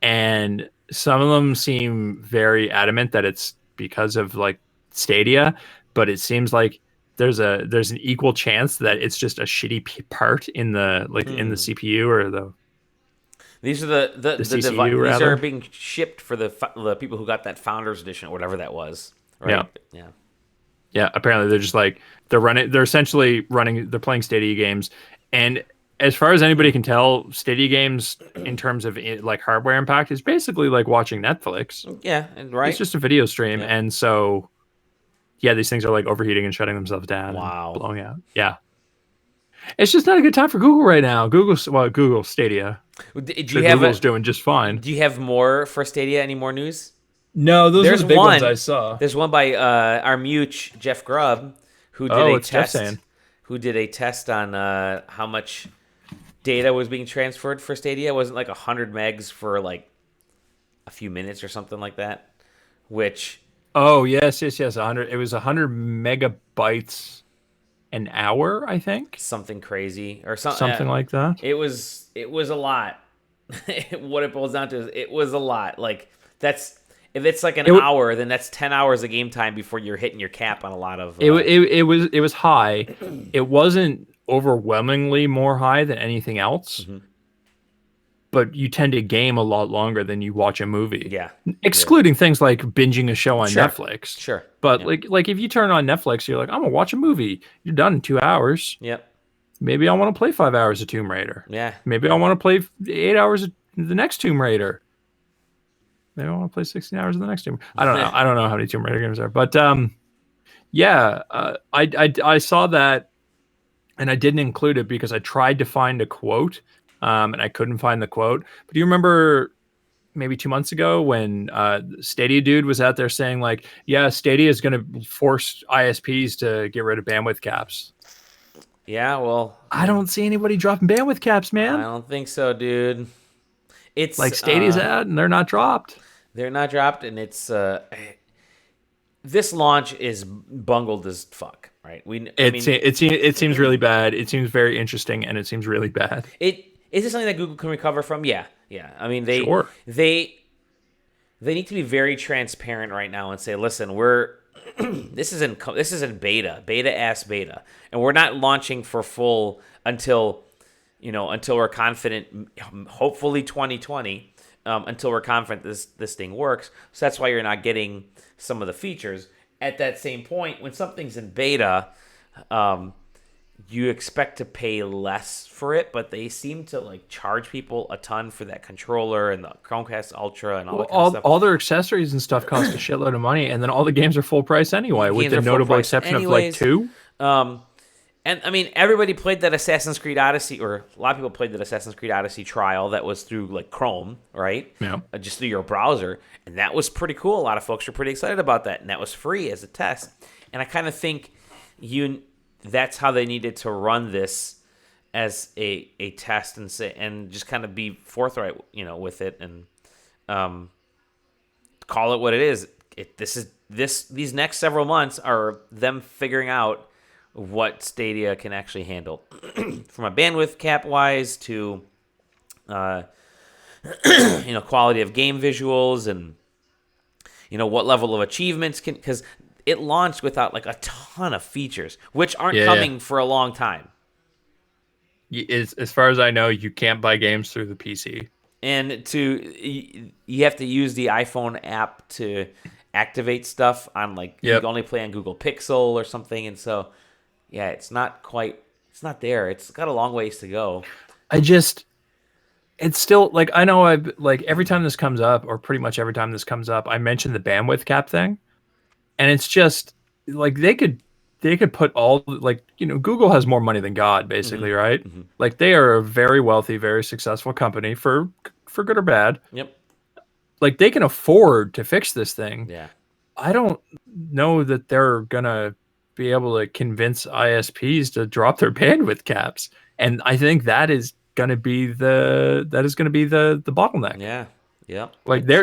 And some of them seem very adamant that it's because of like Stadia, but it seems like there's an equal chance that it's just a shitty part in the in the CPU or the. These are the CPU, these are being shipped for the people who got that Founders Edition or whatever that was. Right? Yeah. Apparently they're just like they're playing Stadia games, and as far as anybody can tell, Stadia games in terms of like hardware impact is basically like watching Netflix. Yeah, right. It's just a video stream, and so. Yeah, these things are like overheating and shutting themselves down. Wow. And blowing out. Yeah. It's just not a good time for Google right now. Google Stadia. Do Sure, you have Google's doing just fine. do you have more for Stadia? Any more news? No, those are There's the big ones one. I saw. There's one by our mute Jeff Grubb, who did Oh, a what's Jeff test. saying? Who did a test on how much data was being transferred for Stadia? It wasn't like 100 megs for like a few minutes or something like that. Which Oh, yes. 100. It was 100 megabytes an hour, I think. something crazy or something. Something like that. It was a lot. What it boils down to is it was a lot. Like that's if it's like an It w- hour, then that's 10 hours of game time before you're hitting your cap on a lot of. it was high. It wasn't overwhelmingly more high than anything else, Mhm. but you tend to game a lot longer than you watch a movie. Yeah, yeah, Excluding things like binging a show on sure, Netflix. sure. But Yep, like if you turn on Netflix, you're like, I'm gonna watch a movie. You're done in 2 hours. yep, Maybe I want to play 5 hours of Tomb Raider. yeah. Maybe I want to play 8 hours of the next Tomb Raider. Maybe I want to play 16 hours of the next Tomb Raider. I don't know. I don't know how many Tomb Raider games there are, but yeah, I saw that and I didn't include it because I tried to find a quote, and I couldn't find the quote. But do you remember maybe 2 months ago when Stadia dude was out there saying like, yeah, Stadia is going to force ISPs to get rid of bandwidth caps? Yeah, well, I don't see anybody dropping bandwidth caps, I man. don't think so, dude. It's Like Stadia's out and they're not dropped. they're not dropped, and it's this launch is bungled as fuck, right? It seems really bad. It seems very interesting, and it seems really bad. Is this something that Google can recover from? Yeah, yeah. I mean, Sure. they need to be very transparent right now and say, listen, we're this is in beta, and we're not launching for full until we're confident, hopefully 2020, until we're confident this thing works. So that's why you're not getting some of the features. At that same point, when something's in beta, you expect to pay less for it, but they seem to like charge people a ton for that controller and the Chromecast Ultra and all that kind of stuff. All their accessories and stuff cost a shitload of money, and then all the games are full price anyway, with the notable exception of like two. And I mean, everybody played that Assassin's Creed Odyssey, or a lot of people played that Assassin's Creed Odyssey trial that was through like Chrome, right? Yeah. Just through your browser, and that was pretty cool. A lot of folks were pretty excited about that, and that was free as a test. And I kind of think that's how they needed to run this as a test and just kind of be forthright, with it and call it what it is. These next several months are them figuring out what Stadia can actually handle from a bandwidth cap wise to quality of game visuals and what level of achievements because it launched without like a ton of features which aren't coming for a long time. As far as I know, you can't buy games through the PC, and you have to use the iPhone app to activate stuff on you can only play on Google Pixel or something, and so yeah, it's not there. It's got a long ways to go. It's still like, I know every time this comes up, or pretty much every time this comes up, I mention the bandwidth cap thing, and it's just like they could put all Google has more money than God, basically, Mm-hmm. right? Mm-hmm. Like they are a very wealthy, very successful company for good or bad. Yep. Like they can afford to fix this thing. Yeah. I don't know that they're gonna be able to convince ISPs to drop their bandwidth caps, and I think that is going to be the bottleneck. Yeah. Yep. Like they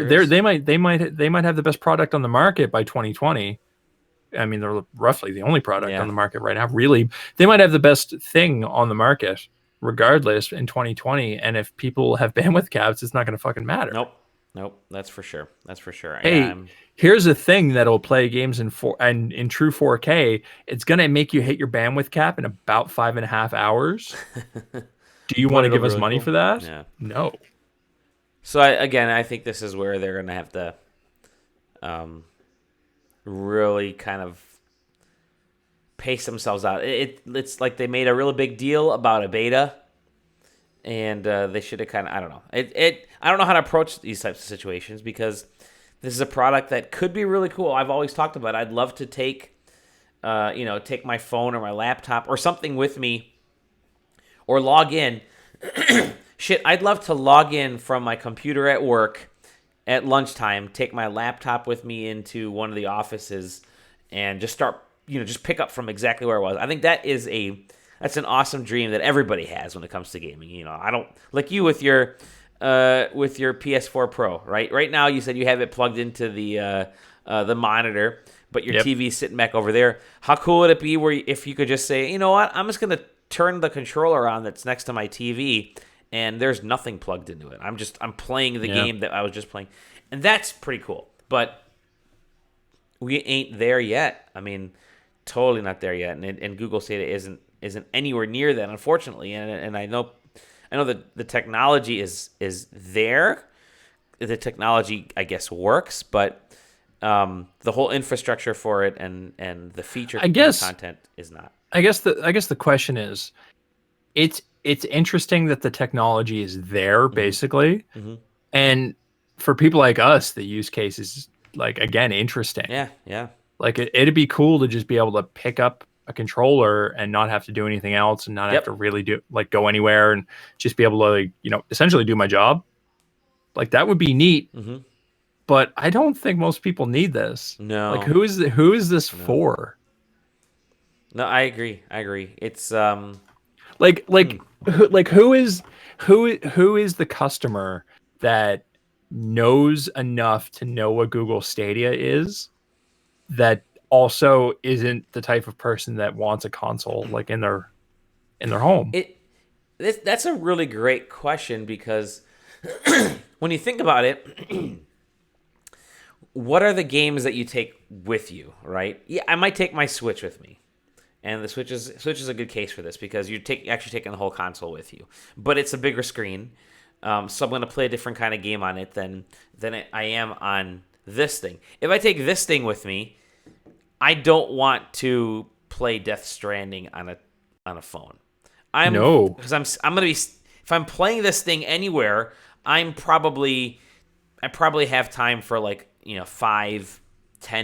might have the best product on the market by 2020. I mean, they're roughly the only product on the market right now. Really, they might have the best thing on the market regardless in 2020. And if people have bandwidth caps, it's not going to fucking matter. Nope. That's for sure. Hey, here's a thing that'll play games in true 4K. It's going to make you hit your bandwidth cap in about 5.5 hours. Do you want to give us money for that? Yeah. No. So I think this is where they're going to have to really kind of pace themselves out. It's like they made a really big deal about a beta, and they should have kind of, I don't know. I don't know how to approach these types of situations because this is a product that could be really cool. I've always talked about it. I'd love to take my phone or my laptop or something with me, or log in, shit, I'd love to log in from my computer at work at lunchtime, take my laptop with me into one of the offices, and just start, just pick up from exactly where I was. I think that's an awesome dream that everybody has when it comes to gaming. I don't like you with your PS4 Pro, right? Right now, you said you have it plugged into the monitor, but your Yep. TV's sitting back over there. How cool would it be if you could just say, you know what, I'm just gonna turn the controller on that's next to my TV, and there's nothing plugged into it. I'm playing the Yeah. game that I was just playing, and that's pretty cool. But we ain't there yet. I mean, totally not there yet, and Google Stadia isn't anywhere near that, unfortunately. And I know that the technology is there. The technology, I guess, works, but the whole infrastructure for it and the feature I guess content is not. I guess the question is, it's interesting that the technology is there basically, Mm-hmm. and for people like us, the use case is like again interesting. Yeah, yeah. Like it'd be cool to just be able to pick up a controller and not have to do anything else and not have to Yep. really go anywhere and just be able to essentially do my job. Like that would be neat, Mm-hmm. but I don't think most people need this. Like No, who is this no, for? no. I agree. I agree. It's Like who is the customer that knows enough to know what Google Stadia is, that also isn't the type of person that wants a console like in their home? it. That's a really great question because when you think about it, what are the games that you take with you, right? Yeah, I might take my Switch with me. And the Switch is a good case for this because you're actually taking the whole console with you, but it's a bigger screen, so I'm going to play a different kind of game on it than I am on this thing. If I take this thing with me, I don't want to play Death Stranding on a phone. No. Because I'm going to be, if I'm playing this thing anywhere, I probably have time for 5-10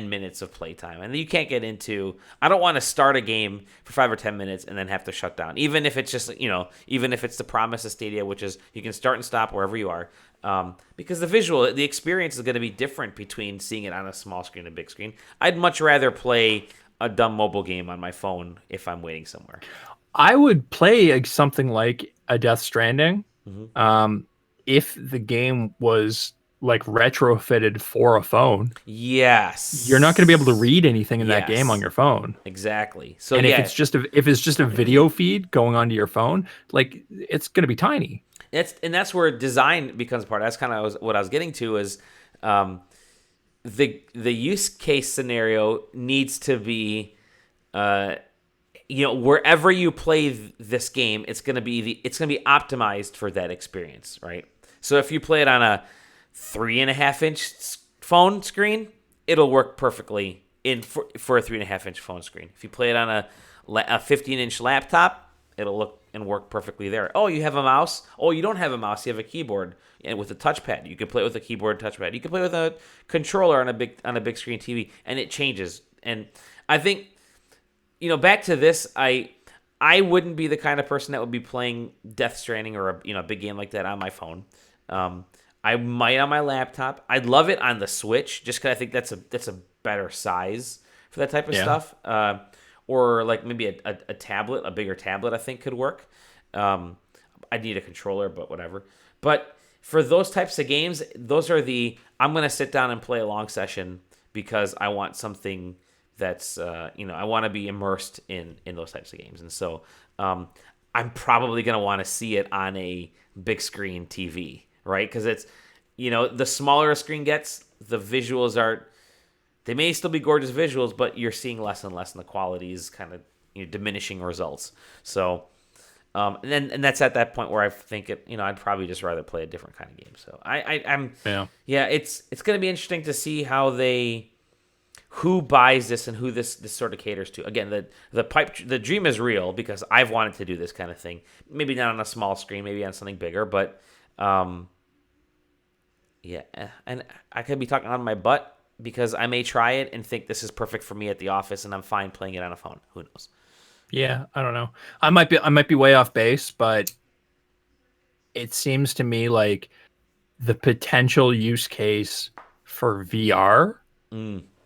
minutes of playtime, and you can't get into. I don't want to start a game for 5 or 10 minutes and then have to shut down, even if it's just even if it's the promise of Stadia, which is you can start and stop wherever you are, because the experience is going to be different between seeing it on a small screen and a big screen. I'd much rather play a dumb mobile game on my phone if I'm waiting somewhere. I would play something like a Death Stranding, if the game was like retrofitted for a phone. Yes, You're not going to be able to read anything in that game on yes, your phone. exactly. So And if yeah, it's just a video feed going onto your phone, like it's going to be tiny. that's where design becomes part. That's kind of what I was getting to is the use case scenario needs to be wherever you play this game, it's going to be optimized for that experience, right? So if you play it on a 3.5-inch phone screen, it'll work perfectly for a 3.5-inch phone screen. If you play it on a 15-inch laptop, it'll look and work perfectly there. Oh, you have a mouse? Oh, you don't have a mouse. You have a keyboard and with a touchpad. You can play it with a keyboard and touchpad. You can play with a controller on a big screen TV, and it changes. And I think back to this, I wouldn't be the kind of person that would be playing Death Stranding or a big game like that on my phone. I might on my laptop. I'd love it on the Switch just because I think that's a better size for that type of stuff. Or like maybe a tablet, a bigger tablet, I think could work. I'd need a controller, but whatever. But for those types of games, those are I'm going to sit down and play a long session because I want something that's, I want to be immersed in those types of games. And so I'm probably going to want to see it on a big screen TV, right? Because it's, the smaller a screen gets, the visuals they may still be gorgeous visuals, but you're seeing less and less, and the quality is kind of diminishing results. So, and that's at that point where I think I'd probably just rather play a different kind of game. So it's going to be interesting to see who buys this and who this sort of caters to. Again, the dream is real because I've wanted to do this kind of thing. Maybe not on a small screen, maybe on something bigger, but and I could be talking on my butt because I may try it and think this is perfect for me at the office, and I'm fine playing it on a phone. Who knows? Yeah, I don't know. I might be way off base, but it seems to me like the potential use case for VR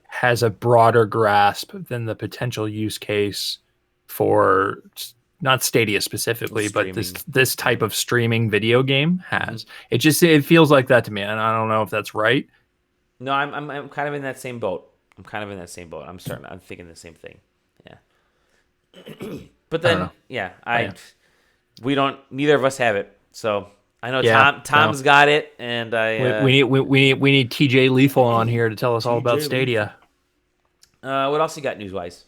has a broader grasp than the potential use case for not Stadia specifically, but this type of streaming video game has. It feels like that to me, and I don't know if that's right. No, I'm kind of in that same boat. I'm thinking the same thing. Yeah. But then, neither of us have it. So I know Tom's got it, and we need TJ Lethal on here to tell us all about Stadia. What else you got news wise?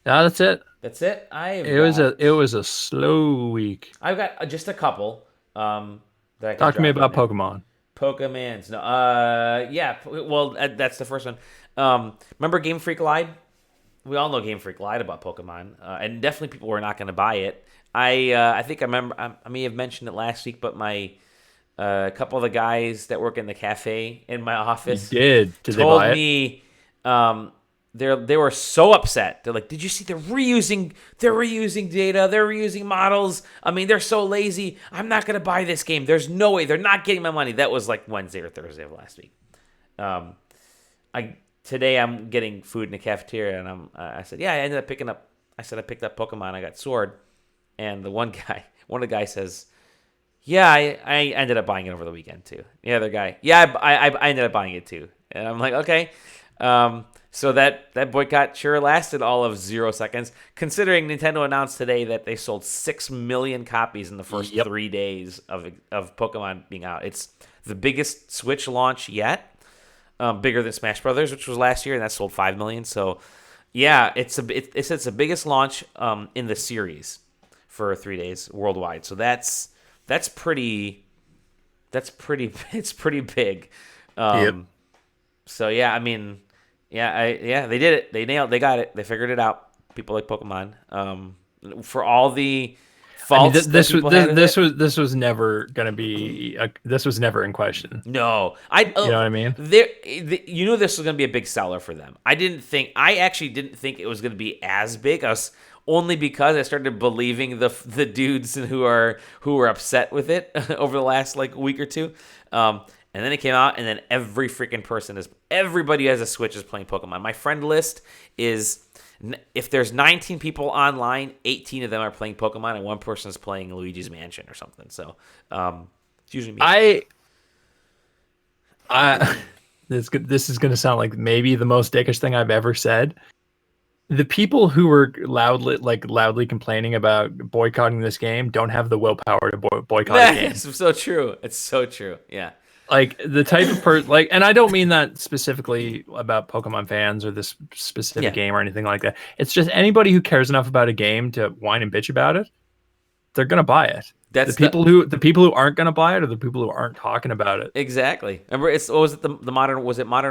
No, that's it. That's it. It was a slow week. I've got just a couple. Talk to me about Pokemon. Pokemans. No. Yeah. Well, that's the first one. Remember Game Freak lied? We all know Game Freak lied about Pokemon, and definitely people were not going to buy it. I think I remember. I may have mentioned it last week, but my couple of the guys that work in the cafe in my office Did told they buy me they were so upset. They're like, "Did you see they're reusing data, they're reusing models? I mean, they're so lazy. I'm not going to buy this game. There's no way they're not getting my money." That was like Wednesday or Thursday of last week. Today I'm getting food in the cafeteria, and I said, "Yeah, I ended up picking up." I said I picked up Pokemon. I got Sword, and one of the guys says, "Yeah, I ended up buying it over the weekend too." The other guy, "Yeah, I ended up buying it too." And I'm like, "Okay." So that boycott sure lasted all of 0 seconds, considering Nintendo announced today that they sold 6 million copies in the first 3 days of Pokemon being out. It's the biggest Switch launch yet. Bigger than Smash Brothers, which was last year, and that sold 5 million. So, yeah, it's the biggest launch in the series for 3 days worldwide. So that's pretty it's pretty big. So yeah, I mean, they did it. They got it. They figured it out. People like Pokemon. For all the faults this was never going to be this was never in question. No, you know what I mean. You knew this was going to be a big seller for them. I actually didn't think it was going to be as big. Only because I started believing the dudes who were upset with it over the last week or two. And then it came out, and then every freaking person everybody who has a Switch is playing Pokemon. My friend list is, if there's 19 people online, 18 of them are playing Pokemon, and one person is playing Luigi's Mansion or something. So, it's usually me. This is going to sound like maybe the most dickish thing I've ever said. The people who were loudly complaining about boycotting this game don't have the willpower to boycott the game. It's so true. It's so true. Yeah. The type of person, and I don't mean that specifically about Pokemon fans or this specific game or anything like that. It's just anybody who cares enough about a game to whine and bitch about it, they're gonna buy it. That's the people who aren't gonna buy it are the people who aren't talking about it. Exactly. Remember, was it the Modern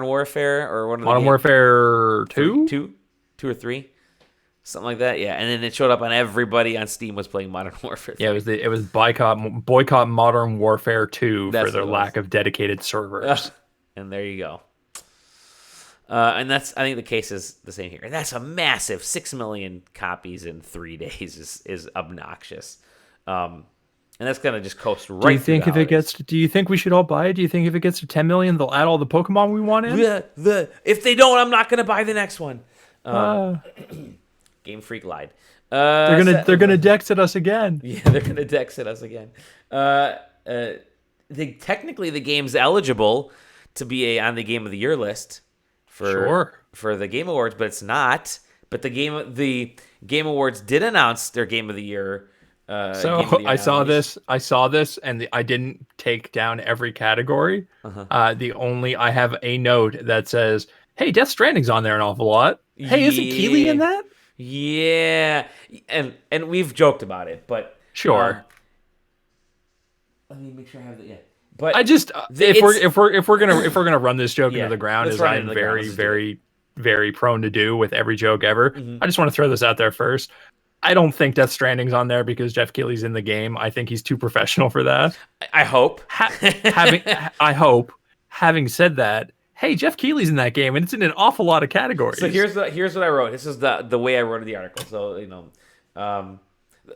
Warfare or one of the Modern Warfare 2? 2 or 3? Something like that, yeah. And then it showed up on everybody on Steam was playing Modern Warfare 3. Yeah, it was boycott Modern Warfare 2 for their lack of dedicated servers. And there you go. And I think the case is the same here. And that's a massive 6 million copies in 3 days is obnoxious. And that's gonna just coast right. Do you think do you think we should all buy it? Do you think if it gets to 10 million, they'll add all the Pokemon we want in? If they don't, I'm not gonna buy the next one. Game Freak lied. They're gonna dex at us again. Yeah, they're gonna dex at us again. Technically, the game's eligible to be on the Game of the Year list for the Game Awards, but it's not. But the Game Awards did announce their Game of the Year. I saw this, and I didn't take down every category. I have a note that says, "Hey, Death Stranding's on there an awful lot." Hey, isn't Keeley in that? Yeah, and we've joked about it, but sure. Let me make sure I have that. Yeah, but I just if we're gonna run this joke into the ground, as I'm very very prone to do with every joke ever, I just want to throw this out there first. I don't think Death Stranding's on there because Jeff Keighley's in the game. I think he's too professional for that. I hope. Having said that, hey, Jeff Keighley's in that game, and it's in an awful lot of categories. So here's what I wrote. This is the way I wrote the article. So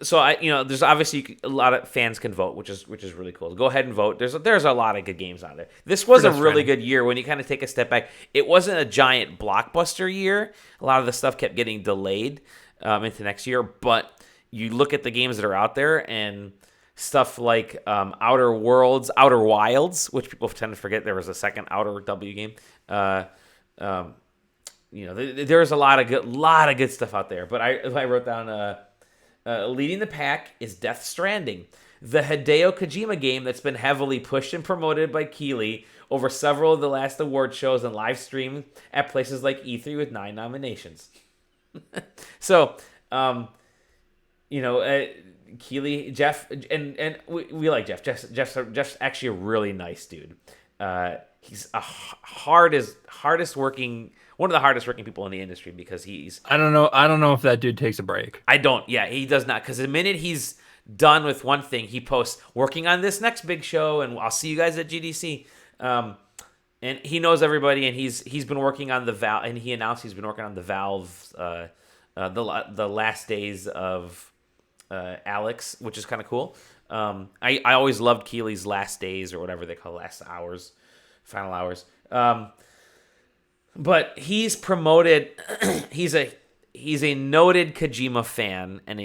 So there's obviously a lot of fans can vote, which is really cool. Go ahead and vote. There's a lot of good games out there. This was For a Death really Stranding. good year when you kind of take a step back. It wasn't a giant blockbuster year. A lot of the stuff kept getting delayed into next year. But you look at the games that are out there and stuff like Outer Wilds, which people tend to forget there was a second Outer W game. Um, there's a lot of good stuff out there. But I wrote down. Leading the pack is Death Stranding, the Hideo Kojima game that's been heavily pushed and promoted by Keighley over several of the last award shows and live streamed at places like E3 with 9 nominations. So, Keighley, Jeff, and we like Jeff. Jeff's actually a really nice dude. He's hardest working, one of the hardest working people in the industry because he's. I don't know. I don't know if that dude takes a break. I don't. Yeah, he does not. Because the minute he's done with one thing, he posts working on this next big show, and I'll see you guys at GDC. And he knows everybody, and he's been working on the Valve, and he announced he's been working on the Valve, the last days of Alex, which is kind of cool. I always loved Keighley's last days or whatever they call last hours, final hours. But he's promoted. he's a noted Kojima fan and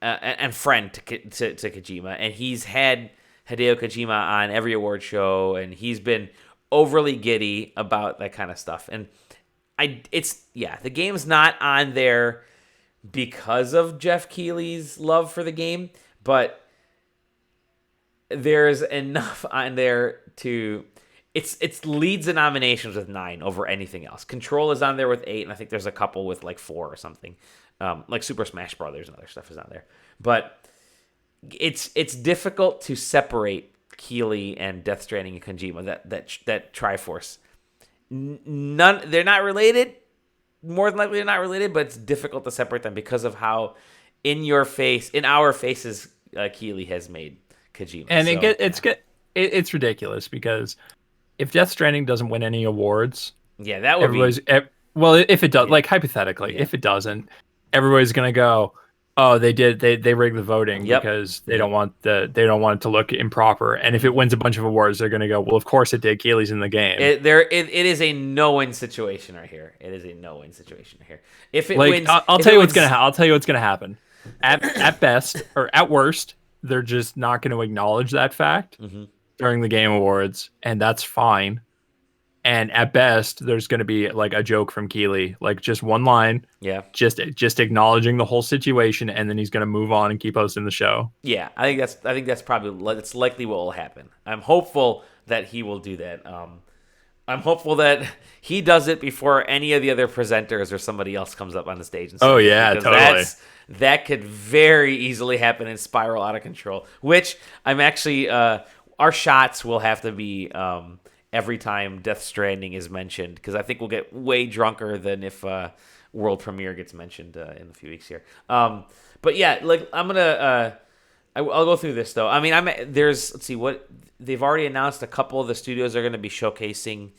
and friend to Kojima, and he's had Hideo Kojima on every award show, and he's been overly giddy about that kind of stuff. And the game's not on there because of Jeff Keighley's love for the game, but there's enough on there to. It's leads the nominations with 9 over anything else. Control is on there with 8, and I think there's a couple with like 4 or something. Like Super Smash Brothers and other stuff is on there. But it's difficult to separate Keighley and Death Stranding and Kojima, that Triforce. They're not related. More than likely they're not related, but it's difficult to separate them because of how in our faces, Keighley has made Kojima. And it's ridiculous because if Death Stranding doesn't win any awards, yeah, that would be. Well, if it does, like hypothetically, if it doesn't, everybody's gonna go, oh, they rigged the voting because they don't want it to look improper. And if it wins a bunch of awards, they're gonna go, well, of course it did. Keighley's in the game. It is a no-win situation right here. If it wins, I'll tell you what's gonna happen. At best or at worst, they're just not going to acknowledge that fact during the Game Awards, and that's fine. And at best, there's going to be like a joke from Keighley, like just one line, just acknowledging the whole situation, and then he's going to move on and keep hosting the show. Yeah, I think that's likely what will happen. I'm hopeful that he will do that. I'm hopeful that he does it before any of the other presenters or somebody else comes up on the stage. And oh yeah, totally. That could very easily happen and spiral out of control. Which I'm actually, our shots will have to be every time Death Stranding is mentioned, because I think we'll get way drunker than if World Premiere gets mentioned in a few weeks here. But yeah, like I'm gonna, I'll go through this though. I mean, let's see what they've already announced. A couple of the studios are going to be showcasing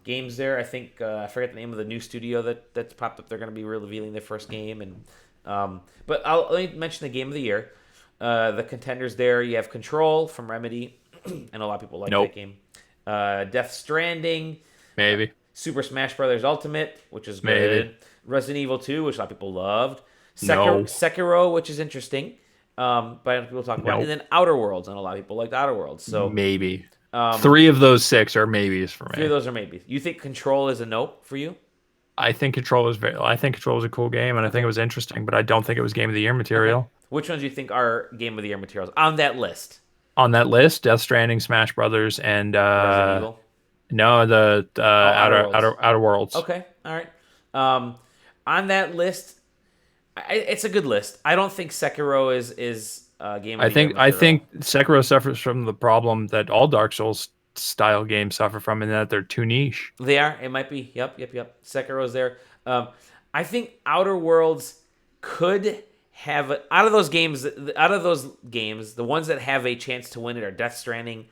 games there. I think I forget the name of the new studio that's popped up. They're going to be revealing their first game, and but let me mention the game of the year. The contenders there, you have Control from Remedy, and a lot of people like that game. Death Stranding, maybe. Super Smash Brothers Ultimate, which is good. Maybe. Resident Evil 2, which a lot of people loved. Sekiro, which is interesting. But people talk about it. And then Outer Worlds, and a lot of people liked Outer Worlds. So maybe 3 of those 6 are maybes for me. 3 of those are maybes. You think Control is a nope for you? I think Control was a cool game, and I think it was interesting, but I don't think it was Game of the Year material. Okay. Which ones do you think are Game of the Year materials on that list? On that list, Death Stranding, Smash Brothers, and Resident Evil? No, the Outer Worlds. Okay, all right. On that list, it's a good list. I don't think Sekiro is Game of the Year material. I think Sekiro suffers from the problem that all Dark Souls style games suffer from, in that they're too niche. They are. It might be. Yep. Sekiro's there. I think Outer Worlds could have out of those games, the ones that have a chance to win it are Death Stranding,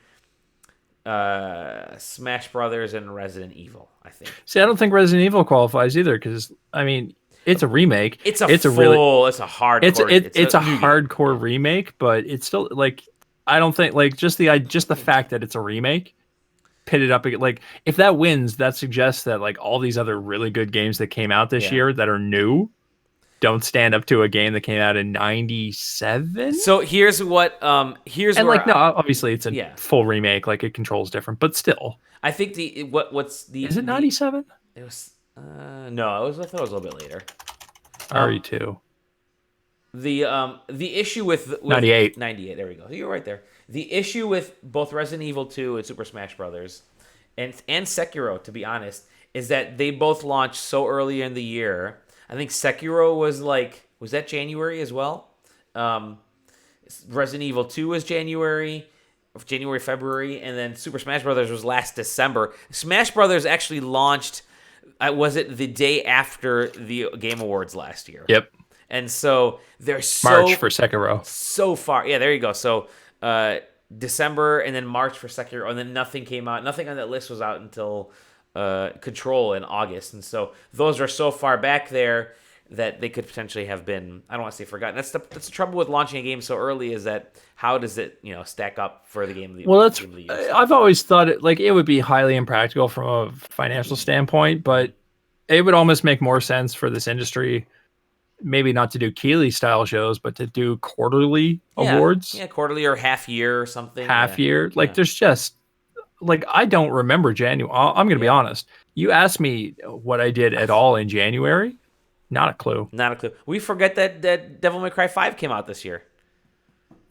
Smash Brothers, and Resident Evil. I think. See, I don't think Resident Evil qualifies either, because I mean, it's a remake. It's a It's a really full. It's a hardcore. It's it's a a new game. hardcore remake, but it's still like I don't think like just the fact that it's a remake pitted up like if that wins, that suggests that like all these other really good games that came out this Yeah. year that are new don't stand up to a game that came out in 97. So here's And where like no, obviously it's a yeah. full remake, like it controls different, but still. I think what's Is it the 97? it was no, it was I thought it was a little bit later. Um, RE2. the issue with 98. 98, there we go. You're right there. The issue with both Resident Evil 2 and Super Smash Brothers and Sekiro, to be honest, is that they both launched so early in the year. I think Sekiro was that January as well? Resident Evil 2 was January, February, and then Super Smash Brothers was last December. Smash Brothers actually launched was it the day after the Game Awards last year? Yep. And so they're March for Sekiro. so far. Yeah, there you go. So December and then March for Sekiro, and then nothing came out. Nothing on that list was out until Control in August, and so those are so far back there that they could potentially have been. I don't want to say forgotten. That's the trouble with launching a game so early is that how does it stack up for the game of the Well, that's game of the year? I've always thought it would be highly impractical from a financial standpoint, but it would almost make more sense for this industry maybe not to do Keeley style shows, but to do quarterly awards. Yeah, quarterly or half year or something. Half year. Like there's just like I don't remember January. I'm going to be honest. You asked me what I did at all in January, not a clue. Not a clue. We forget that Devil May Cry 5 came out this year.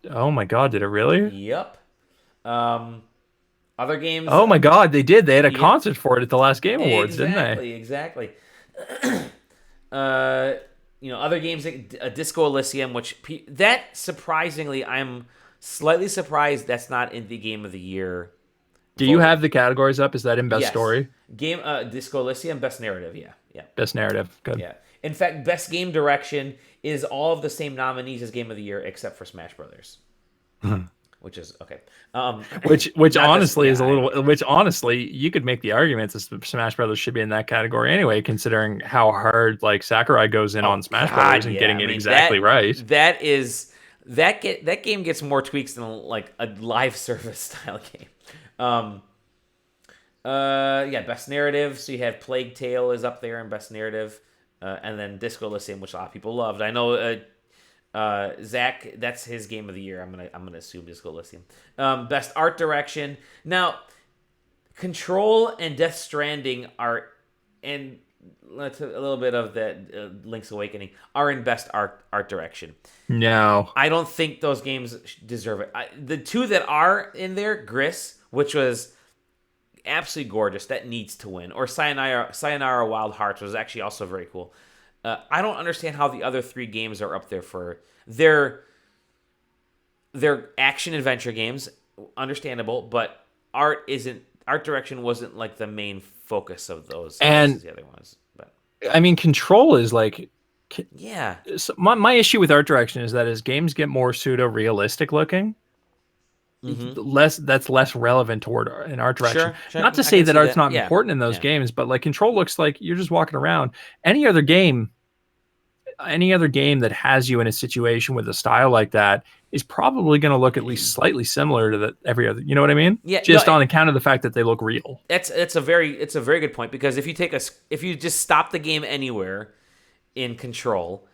Oh my god, did it really? Yep. Other games. Oh my god, they did. They had a concert for it at the last Game Awards, didn't they? Exactly. Other games like Disco Elysium, which that surprisingly, I'm slightly surprised that's not in the Game of the Year. Do you have the categories up? Is that in Best Story? Disco Elysium, Best Narrative, yeah. Best Narrative, good. Yeah. In fact, Best Game Direction is all of the same nominees as Game of the Year except for Smash Brothers. Which is okay. Which honestly is a little. Which honestly, you could make the argument that Smash Brothers should be in that category anyway, considering how hard like Sakurai goes in on Smash Brothers and getting it exactly right. That game gets more tweaks than like a live service style game. Best Narrative. So you have Plague Tale is up there in Best Narrative, and then Disco Elysium, which a lot of people loved. I know. Zach, that's his Game of the Year. I'm gonna assume Disco Elysium. Best Art Direction. Now, Control and Death Stranding are, and a little bit of that Link's Awakening are in Best Art Direction. No, I don't think those games deserve it. The two that are in there, Gris, which was absolutely gorgeous, that needs to win, or Sayonara Wild Hearts was actually also very cool. I don't understand how the other three games are up there for their action adventure games. Understandable, but art direction wasn't like the main focus of those. And the other ones, but I mean, Control is like, yeah. So my issue with art direction is that as games get more pseudo realistic looking, that's less relevant toward an art direction. Sure. Not to say that art's not important in those games, but like Control looks like you're just walking around. Any other game that has you in a situation with a style like that is probably going to look at least slightly similar to every other. You know what I mean? Yeah. Just on account of the fact that they look real. It's a very good point, because if you just stop the game anywhere in Control,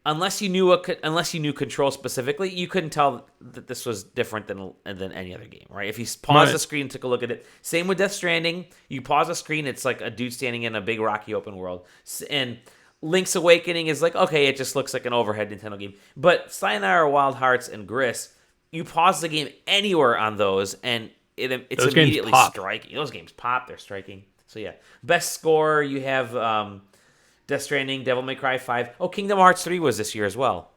unless you knew Control specifically, you couldn't tell that this was different than any other game, right? If you pause the screen and took a look at it, same with Death Stranding. You pause the screen, it's like a dude standing in a big rocky open world, and Link's Awakening is like, okay, it just looks like an overhead Nintendo game. But Sayonara Wild Hearts and Gris, you pause the game anywhere on those, and it's those immediately striking. Those games pop, they're striking. So yeah, best score you have. Death Stranding, Devil May Cry 5. Oh, Kingdom Hearts 3 was this year as well.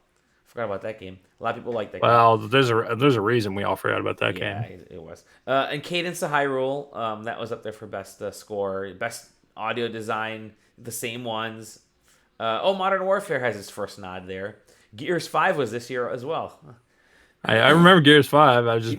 Forgot about that game. A lot of people like that game. Well, there's a reason we all forgot about that game. Yeah, it was. And Cadence of Hyrule, that was up there for best score. Best audio design, the same ones. Modern Warfare has its first nod there. Gears 5 was this year as well. I remember Gears 5. I was just,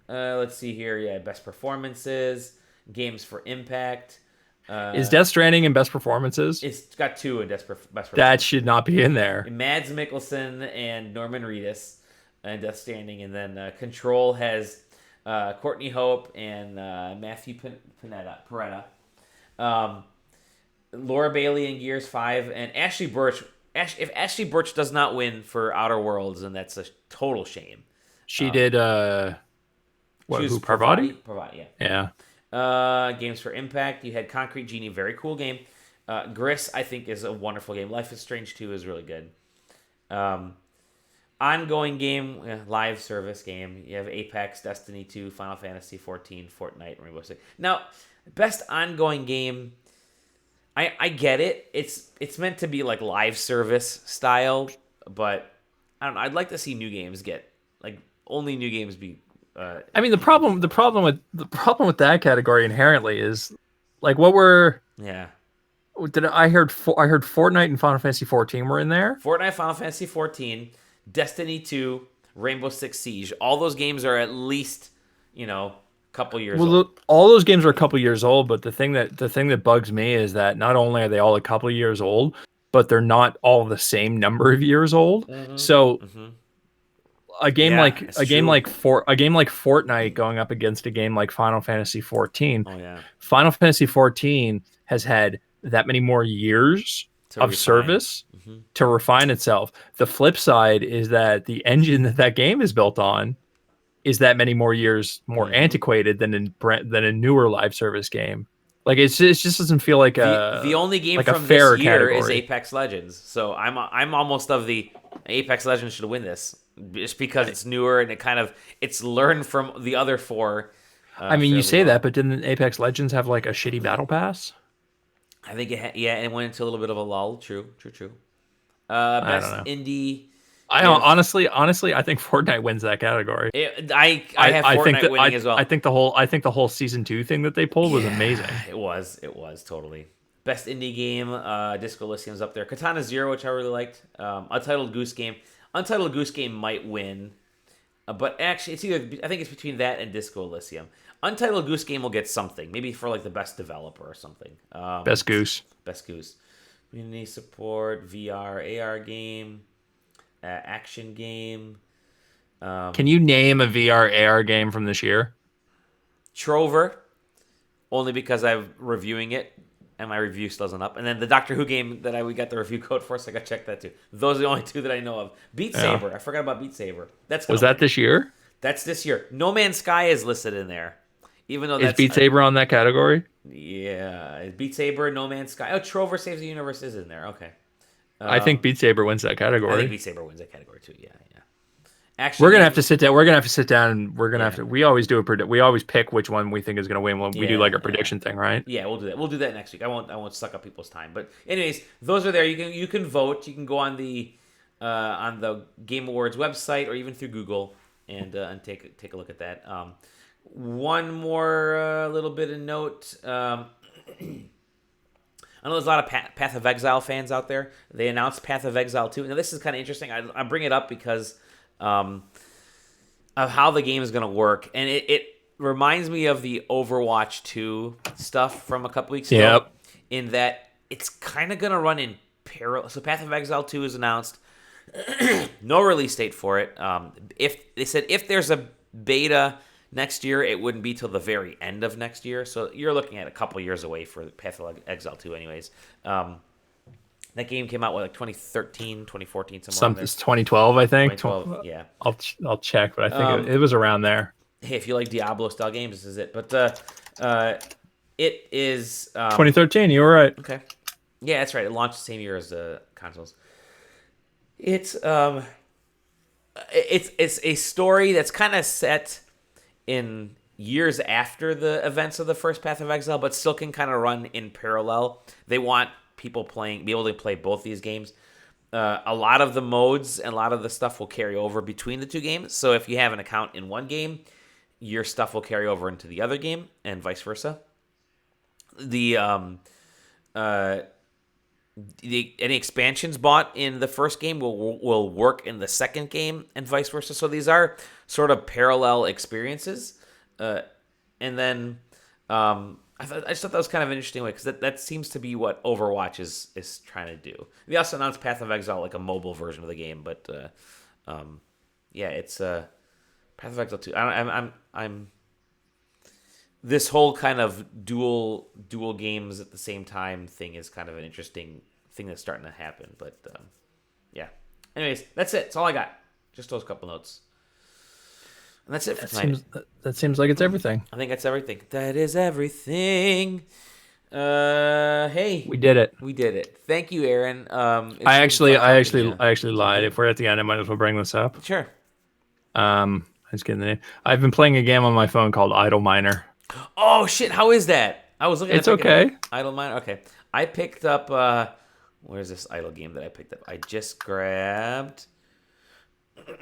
let's see here. Yeah, best performances, games for impact. Is Death Stranding in best performances? It's got 2 in best That performance. should not be in there. Mads Mikkelsen and Norman Reedus and Death Stranding, and then Control has Courtney Hope and Matthew Peretta. Um, Laura Bailey in Gears 5, and Ashley Birch. If Ashley Birch does not win for Outer Worlds, then that's a total shame. She did who Parvati? Parvati, Yeah. Games for Impact. You had Concrete Genie, very cool game. Gris, I think, is a wonderful game. Life is Strange 2 is really good. Ongoing game, live service game. You have Apex, Destiny 2, Final Fantasy 14, Fortnite, Rainbow Six. Now, best ongoing game, I get it. It's meant to be like live service style, but I don't know. I'd like to see new games get like only new games be. I mean, the problem with that category inherently is like what were Yeah. I heard Fortnite and Final Fantasy 14 were in there. Fortnite, Final Fantasy 14, Destiny 2, Rainbow Six Siege. All those games are at least, a couple years old. Well, all those games are a couple years old, but the thing that bugs me is that not only are they all a couple years old, but they're not all the same number of years old. Mm-hmm. So Mm-hmm. a game like Fortnite going up against a game like Final Fantasy 14. Oh yeah. Final Fantasy 14 has had that many more years of service to refine itself. The flip side is that the engine that game is built on is that many more years more antiquated than a newer live service game. Like it just doesn't feel like the only game like from a fair this year category. is Apex Legends. So I'm almost of the Apex Legends should win this just because it's newer and it's learned from the other 4. I mean, you say that, but didn't Apex Legends have like a shitty battle pass? I think it went into a little bit of a lull. True. Best I don't know. indie. Honestly, I think Fortnite wins that category. I have Fortnite winning as well. I think the whole season 2 thing that they pulled was amazing. It was totally. Best indie game, Disco Elysium's up there. Katana Zero, which I really liked. Untitled Goose Game. Untitled Goose Game might win, but actually, I think it's between that and Disco Elysium. Untitled Goose Game will get something, maybe for like the best developer or something. Best Goose. Community support, VR, AR game, action game. Can you name a VR AR game from this year? Trover, only because I'm reviewing it and my review still isn't up. And then the Doctor Who game that we got the review code for, so I got to check that too. Those are the only 2 that I know of. Beat Saber, I forgot about Beat Saber. Was that this year? That's this year. No Man's Sky is listed in there. Even though is Beat Saber on that category? Yeah, Beat Saber, No Man's Sky. Oh, Trover Saves the Universe is in there. Okay. I think Beat Saber wins that category. I think Beat Saber wins that category too. Yeah. Actually, we're gonna have to sit down. We're gonna have to sit down, and we're gonna have to. We always we always pick which one we think is gonna win when we do like a prediction thing, right? Yeah, we'll do that. We'll do that next week. I won't suck up people's time. But anyways, those are there. You can vote. You can go on the Game Awards website or even through Google and take a look at that. One more little bit of note. I know there's a lot of Path of Exile fans out there. They announced Path of Exile 2. Now, this is kind of interesting. I bring it up because of how the game is going to work. And it reminds me of the Overwatch 2 stuff from a couple weeks ago. In that it's kind of going to run in parallel. So Path of Exile 2 is announced. No release date for it. If there's a beta next year, it wouldn't be till the very end of next year. So you're looking at a couple years away for Path of Exile 2 anyways. That game came out, 2013, 2014, somewhere. It's 2012, I think. 2012, yeah. I'll check, but I think it was around there. Hey, if you like Diablo-style games, this is it. But it is... 2013, you were right. Okay. Yeah, that's right. It launched the same year as the consoles. It's a story that's kind of set in years after the events of the first Path of Exile, but still can kind of run in parallel. They want people be able to play both these games. A lot of the modes and a lot of the stuff will carry over between the 2 games. So if you have an account in one game, your stuff will carry over into the other game, and vice versa. Any expansions bought in the first game will work in the second game, and vice versa. So these are sort of parallel experiences. And then I I just thought that was kind of an interesting way because that seems to be what Overwatch is trying to do. They also announced Path of Exile, like a mobile version of the game, but yeah, it's Path of Exile 2. I'm this whole kind of dual games at the same time thing is kind of an interesting thing that's starting to happen. But yeah. Anyways, that's it. That's all I got. Just those couple notes. And that's it for tonight. That seems like it's everything. I think that's everything. That is everything. Hey, We did it. We did it. Thank you, Aaron. I actually lied. If we're at the end, I might as well bring this up. Sure. I was getting the name. I've been playing a game on my phone called Idle Miner. Oh shit! How is that? I was looking. It's okay. Idle Miner. Okay. I picked up. Where's this idle game that I picked up? I just grabbed. Where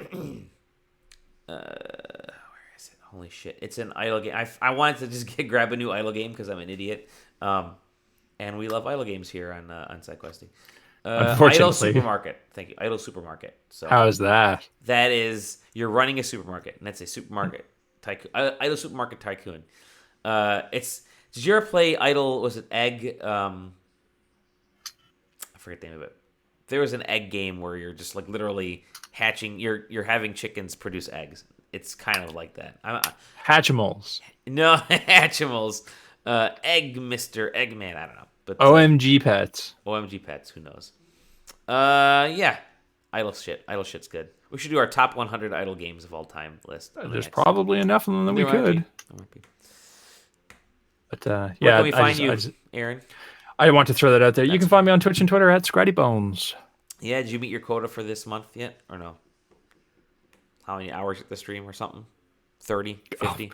is it? Holy shit! It's an idle game. I wanted to just grab a new idle game because I'm an idiot. And we love idle games here on SideQuesting. Unfortunately, Idle Supermarket. Thank you, Idle Supermarket. So how is that? That is you're running a supermarket, and that's a supermarket tycoon. Idle Supermarket Tycoon. It's. Did you ever play Idle? Was it Egg? I forget the name of it. There was an egg game where you're just like literally hatching. You're having chickens produce eggs. It's kind of like that. Hatchimals. No, Hatchimals. Egg Mr. Eggman. I don't know. But OMG Pets. OMG Pets. Who knows? Yeah. Idle shit. Idle shit's good. We should do our top 100 idle games of all time list. There's probably enough of them that we could. But Where yeah, can we find you, Aaron? I want to throw that out there. You can find me on Twitch and Twitter at ScrattyBones. Yeah, did you meet your quota for this month yet, or no? How many hours at the stream or something? 30, 50?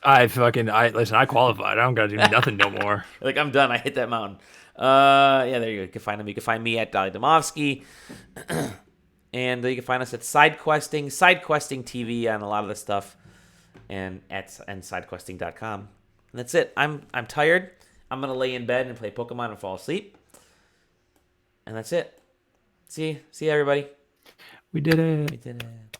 Listen, I qualified. I don't gotta do nothing no more. Like, I'm done. I hit that mountain. Yeah, there you go. You can find him. You can find me at Dali Domovsky. And you can find us at SideQuesting TV on a lot of the stuff, and SideQuesting.com. And that's it. I'm tired. I'm gonna lay in bed and play Pokemon and fall asleep. And that's it. See you everybody. We did it. We did it.